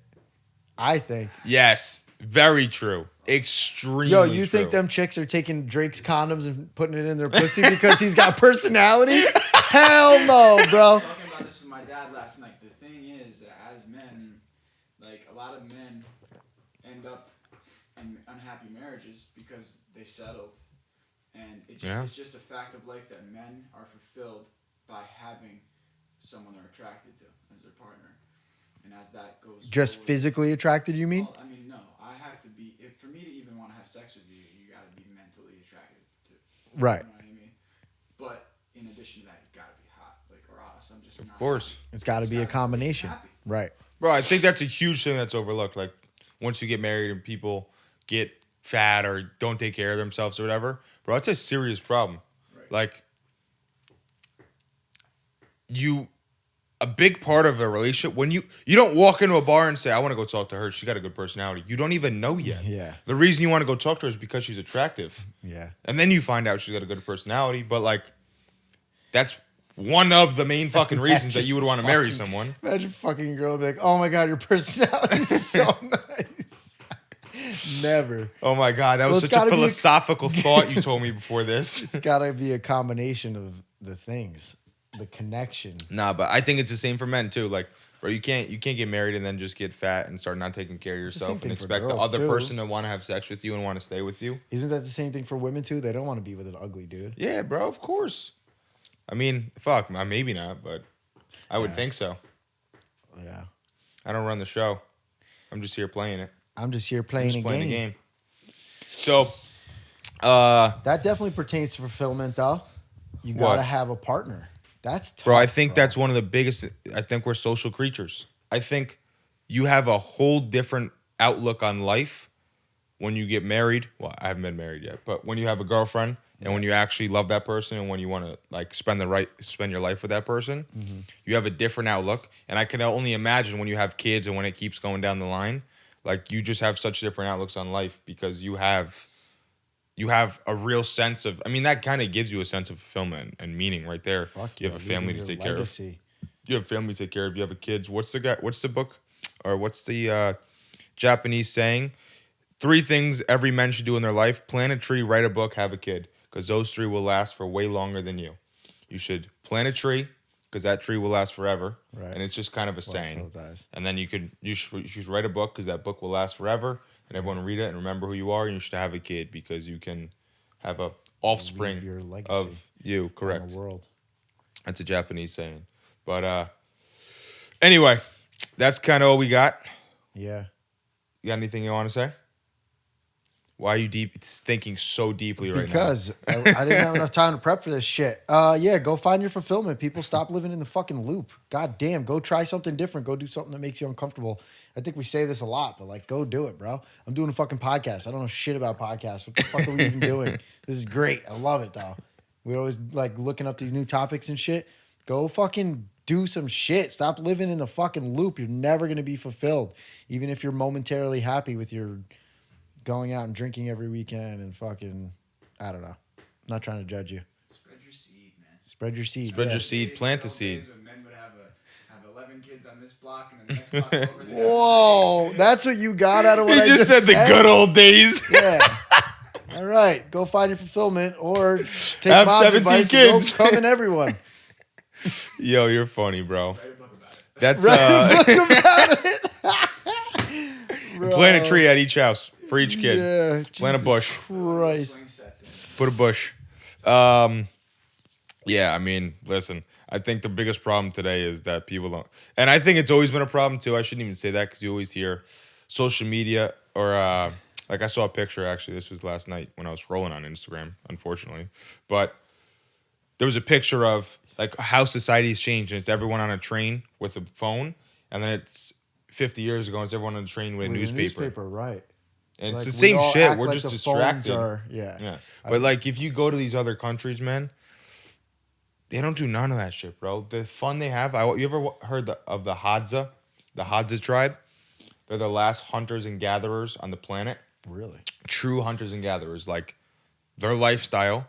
[SPEAKER 2] I think.
[SPEAKER 1] Yes, very true. Extremely.
[SPEAKER 2] Yo, you
[SPEAKER 1] true.
[SPEAKER 2] think them chicks are taking Drake's condoms and putting it in their pussy because he's got personality? Hell no,
[SPEAKER 3] I
[SPEAKER 2] bro.
[SPEAKER 3] was talking about this with my dad last night. The thing is that as men, like a lot of men end up in unhappy marriages because they settled. And it's just a fact of life that men are fulfilled by having someone they're attracted to as their partner. And as that goes
[SPEAKER 2] Just
[SPEAKER 3] forward-
[SPEAKER 2] physically attracted, you mean?
[SPEAKER 3] Well, I mean, no. I have to be. For me to even want to have sex with you, you got to be mentally attracted to.
[SPEAKER 2] Right.
[SPEAKER 3] You know what I mean? But in addition to that, you got to be hot, like, or else I'm just.
[SPEAKER 1] Of course.
[SPEAKER 2] It's got to be a combination.
[SPEAKER 3] Happy.
[SPEAKER 2] Right.
[SPEAKER 1] Bro, I think that's a huge thing that's overlooked. Like, once you get married and people get fat or don't take care of themselves or whatever, bro, it's a serious problem.
[SPEAKER 3] Right.
[SPEAKER 1] Like, a big part of a relationship, when you don't walk into a bar and say, I want to go talk to her. She got a good personality. You don't even know yet.
[SPEAKER 2] Yeah.
[SPEAKER 1] The reason you want to go talk to her is because she's attractive.
[SPEAKER 2] Yeah.
[SPEAKER 1] And then you find out she's got a good personality. But, like, that's one of the main fucking reasons that you would want to marry someone.
[SPEAKER 2] Imagine fucking a girl and be like, oh my God, your personality is so nice. Never.
[SPEAKER 1] Oh, my God. That
[SPEAKER 2] Well,
[SPEAKER 1] was
[SPEAKER 2] it's
[SPEAKER 1] such a
[SPEAKER 2] gotta be a-
[SPEAKER 1] philosophical thought you told me before this.
[SPEAKER 2] It's got to be a combination of the things, the connection.
[SPEAKER 1] Nah, but I think it's the same for men too. Like, bro, you can't get married and then just get fat and start not taking care of
[SPEAKER 2] the same
[SPEAKER 1] yourself and
[SPEAKER 2] thing for
[SPEAKER 1] expect the
[SPEAKER 2] girls,
[SPEAKER 1] other
[SPEAKER 2] too.
[SPEAKER 1] person to want to have sex with you and want to stay with you.
[SPEAKER 2] Isn't that the same thing for women too? They don't want to be with an ugly dude.
[SPEAKER 1] Yeah, bro, of course. I mean, fuck, maybe not, but I would
[SPEAKER 2] Yeah.
[SPEAKER 1] think so.
[SPEAKER 2] Yeah.
[SPEAKER 1] I don't run the show. I'm just here playing it.
[SPEAKER 2] I'm just here
[SPEAKER 1] I'm
[SPEAKER 2] playing,
[SPEAKER 1] just
[SPEAKER 2] a,
[SPEAKER 1] playing
[SPEAKER 2] game.
[SPEAKER 1] a game. So,
[SPEAKER 2] That definitely pertains to fulfillment, though. You got to
[SPEAKER 1] What?
[SPEAKER 2] have a partner. That's tough,
[SPEAKER 1] bro, I think
[SPEAKER 2] bro.
[SPEAKER 1] that's one of the biggest. I think we're social creatures. I think you have a whole different outlook on life when you get married. Well, I haven't been married yet, but when you have a girlfriend and when you actually love that person and when you want to like spend your life with that person, you have a different outlook. And I can only imagine when you have kids and when it keeps going down the line, like you just have such different outlooks on life because you have a real sense of. I mean, that kind of gives you a sense of fulfillment and meaning right there.
[SPEAKER 2] Fuck
[SPEAKER 1] You
[SPEAKER 2] yeah,
[SPEAKER 1] have a family
[SPEAKER 2] leaving
[SPEAKER 1] to
[SPEAKER 2] your
[SPEAKER 1] take care of.
[SPEAKER 2] legacy.
[SPEAKER 1] You have family to take care of. You have a kids. What's the book, or what's the Japanese saying? 3 things every man should do in their life: plant a tree, write a book, have a kid. because those three will last for way longer than you. You should plant a tree because that tree will last forever.
[SPEAKER 2] Right.
[SPEAKER 1] And it's just kind of a
[SPEAKER 2] Well,
[SPEAKER 1] saying.
[SPEAKER 2] until it dies.
[SPEAKER 1] And then you should write a book because that book will last forever. And everyone will read it and remember who you are. And you should have a kid because you can have a offspring
[SPEAKER 2] Leave your legacy
[SPEAKER 1] of you. Correct.
[SPEAKER 2] on the world.
[SPEAKER 1] That's a Japanese saying. But anyway, that's kind of all we got.
[SPEAKER 2] Yeah.
[SPEAKER 1] You got anything you want to say? Why are you thinking so deeply right now?
[SPEAKER 2] Because I didn't have enough time to prep for this shit. Yeah, go find your fulfillment. People, stop living in the fucking loop. God damn, go try something different. Go do something that makes you uncomfortable. I think we say this a lot, but like, go do it, bro. I'm doing a fucking podcast. I don't know shit about podcasts. What the fuck are we even doing? This is great. I love it, though. We're always like looking up these new topics and shit. Go fucking do some shit. Stop living in the fucking loop. You're never going to be fulfilled. Even if you're momentarily happy with your going out and drinking every weekend and fucking, I don't know. I'm not trying to judge you.
[SPEAKER 3] Spread your seed, man.
[SPEAKER 2] Spread your seed.
[SPEAKER 1] Spread
[SPEAKER 2] yeah.
[SPEAKER 1] your seed. Plant the seed.
[SPEAKER 3] Men would have 11 kids on this block and the next block over there.
[SPEAKER 2] Whoa, that's what you got out of what
[SPEAKER 1] He
[SPEAKER 2] I
[SPEAKER 1] just said the good old days.
[SPEAKER 2] Yeah. All right, go find your fulfillment or take
[SPEAKER 1] Have
[SPEAKER 2] Mom's
[SPEAKER 1] 17
[SPEAKER 2] advice
[SPEAKER 1] kids.
[SPEAKER 2] and go come in everyone.
[SPEAKER 1] Yo, you're funny, bro.
[SPEAKER 3] Write a book about it.
[SPEAKER 1] That's plant a tree at each house for each kid.
[SPEAKER 2] Yeah,
[SPEAKER 1] Plant a
[SPEAKER 2] Jesus
[SPEAKER 1] bush.
[SPEAKER 2] Christ.
[SPEAKER 3] Swing sets in.
[SPEAKER 1] Put a bush. Yeah, I mean, listen. I think the biggest problem today is that people don't, and I think it's always been a problem too. I shouldn't even say that because you always hear social media or like I saw a picture actually. This was last night when I was scrolling on Instagram, unfortunately, but there was a picture of like how society's changed. And it's everyone on a train with a phone, and then it's 50 years ago. It's everyone on a train with a newspaper.
[SPEAKER 2] Right.
[SPEAKER 1] And it's
[SPEAKER 2] Like,
[SPEAKER 1] the
[SPEAKER 2] we
[SPEAKER 1] same
[SPEAKER 2] all
[SPEAKER 1] shit.
[SPEAKER 2] act
[SPEAKER 1] We're
[SPEAKER 2] like
[SPEAKER 1] just
[SPEAKER 2] the phones
[SPEAKER 1] distracted.
[SPEAKER 2] are- yeah.
[SPEAKER 1] Yeah. But like if you go to these other countries, man, they don't do none of that shit, bro. The fun they have. You ever heard of the Hadza tribe? They're the last hunters and gatherers on the planet.
[SPEAKER 2] Really?
[SPEAKER 1] True hunters and gatherers. Like their lifestyle: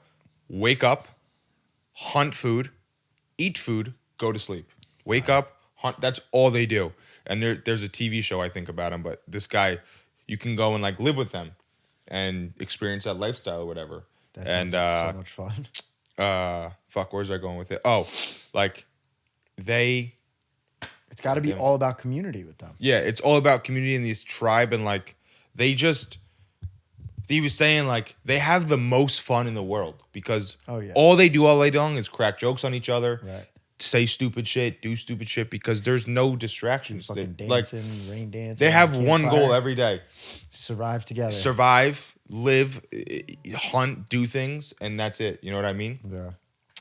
[SPEAKER 1] wake up, hunt food, eat food, go to sleep. Wake up, hunt. That's all they do. And there's a TV show I think about him, but this guy, you can go and like live with them and experience that lifestyle or whatever.
[SPEAKER 2] That
[SPEAKER 1] and
[SPEAKER 2] sounds like so much fun.
[SPEAKER 1] fuck, where's I going with it? Oh, like they,
[SPEAKER 2] It's got to be all about community with them.
[SPEAKER 1] yeah, it's all about community and this tribe and like they just. He was saying like they have the most fun in the world because all they do all day long is crack jokes on each other,
[SPEAKER 2] Right.
[SPEAKER 1] say stupid shit, do stupid shit because there's no distractions.
[SPEAKER 2] Fucking
[SPEAKER 1] They, like
[SPEAKER 2] dancing, rain dancing.
[SPEAKER 1] they have
[SPEAKER 2] campfire.
[SPEAKER 1] one goal every day:
[SPEAKER 2] Survive together.
[SPEAKER 1] survive, live, hunt, do things, and that's it. You know what I mean?
[SPEAKER 2] Yeah.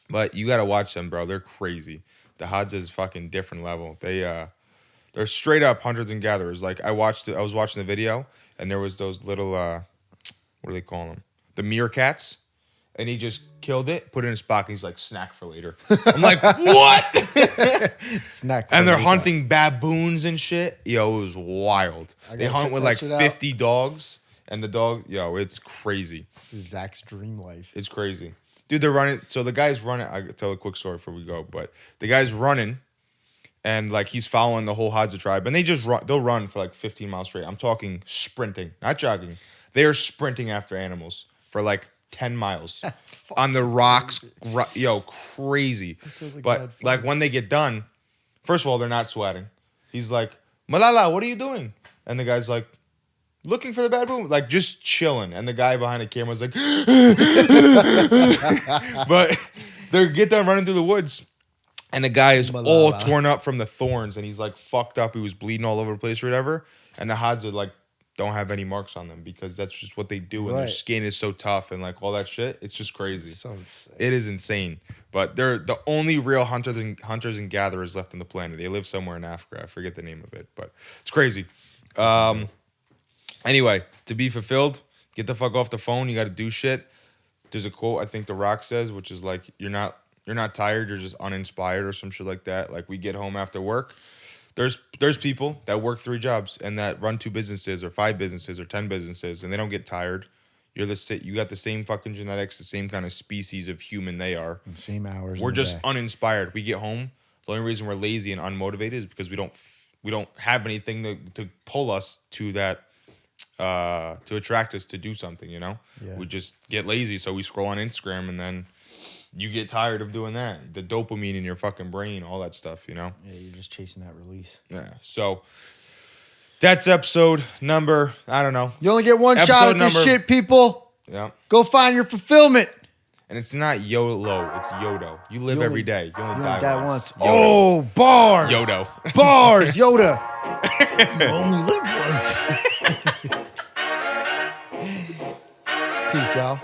[SPEAKER 1] But you gotta watch them, bro. They're crazy. The Hadza is fucking different level. They're straight up hunters and gatherers. Like I was watching the video and there was those little what do they call them? The meerkats. And he just killed it, put it in his pocket. He's like, snack for later. I'm like, what?
[SPEAKER 2] Snack.
[SPEAKER 1] And they're
[SPEAKER 2] for
[SPEAKER 1] hunting baboons and shit. Yo, it was wild. They
[SPEAKER 2] gotta
[SPEAKER 1] hunt
[SPEAKER 2] check
[SPEAKER 1] with
[SPEAKER 2] that
[SPEAKER 1] like
[SPEAKER 2] shit out.
[SPEAKER 1] 50 dogs. And the dog, yo, it's crazy.
[SPEAKER 2] This is Zach's dream life.
[SPEAKER 1] It's crazy. Dude, they're running. So the guy's running. I'll tell a quick story before we go. But the guy's running. And like he's following the whole Hadza tribe. And they just run. They'll run for like 15 miles straight. I'm talking sprinting, not jogging. They are sprinting after animals for like 10 miles on the rocks. Yo, crazy.
[SPEAKER 2] sounds like
[SPEAKER 1] But
[SPEAKER 2] bad fun.
[SPEAKER 1] like when they get done, first of all, they're not sweating. He's like, Malala, what are you doing? And the guy's like, looking for the baboon, like just chilling. And the guy behind the camera was like, but they get done running through the woods. And the guy is all
[SPEAKER 2] Malala.
[SPEAKER 1] torn up from the thorns and he's like fucked up. He was bleeding all over the place or whatever. And the Hadza like don't have any marks on them because that's just what they do. And their
[SPEAKER 2] Right.
[SPEAKER 1] skin is so tough and like all that shit. It's just crazy.
[SPEAKER 2] So insane.
[SPEAKER 1] It is insane. But they're the only real hunters and gatherers left on the planet. They live somewhere in Africa. I forget the name of it, but it's crazy. Anyway, to be fulfilled, get the fuck off the phone. You got to do shit. There's a quote I think The Rock says, which is like, you're not tired. You're just uninspired or some shit like that. Like we get home after work. There's people that work 3 jobs and that run 2 businesses or 5 businesses or 10 businesses and they don't get tired. You got the same fucking genetics, the same kind of species of human they are.
[SPEAKER 2] And same hours.
[SPEAKER 1] We're
[SPEAKER 2] in the
[SPEAKER 1] just
[SPEAKER 2] day.
[SPEAKER 1] uninspired. We get home. The only reason we're lazy and unmotivated is because we don't have anything to pull us to that to attract us to do something, you know?
[SPEAKER 2] Yeah.
[SPEAKER 1] We just get lazy, so we scroll on Instagram, and then you get tired of doing that. The dopamine in your fucking brain, all that stuff, you know?
[SPEAKER 2] Yeah, you're just chasing that release.
[SPEAKER 1] Yeah. So that's episode number, I don't know.
[SPEAKER 2] You only get one
[SPEAKER 1] Episode
[SPEAKER 2] shot at this
[SPEAKER 1] number-
[SPEAKER 2] shit, people.
[SPEAKER 1] Yeah.
[SPEAKER 2] Go find your fulfillment.
[SPEAKER 1] And it's not YOLO, it's Yodo. You live
[SPEAKER 2] You only-
[SPEAKER 1] every day. You only
[SPEAKER 2] You
[SPEAKER 1] die,
[SPEAKER 2] only die
[SPEAKER 1] once.
[SPEAKER 2] once.
[SPEAKER 1] Yodo.
[SPEAKER 2] Oh, bars.
[SPEAKER 1] Yodo.
[SPEAKER 2] Bars, Yoda. You only live once. Peace, y'all.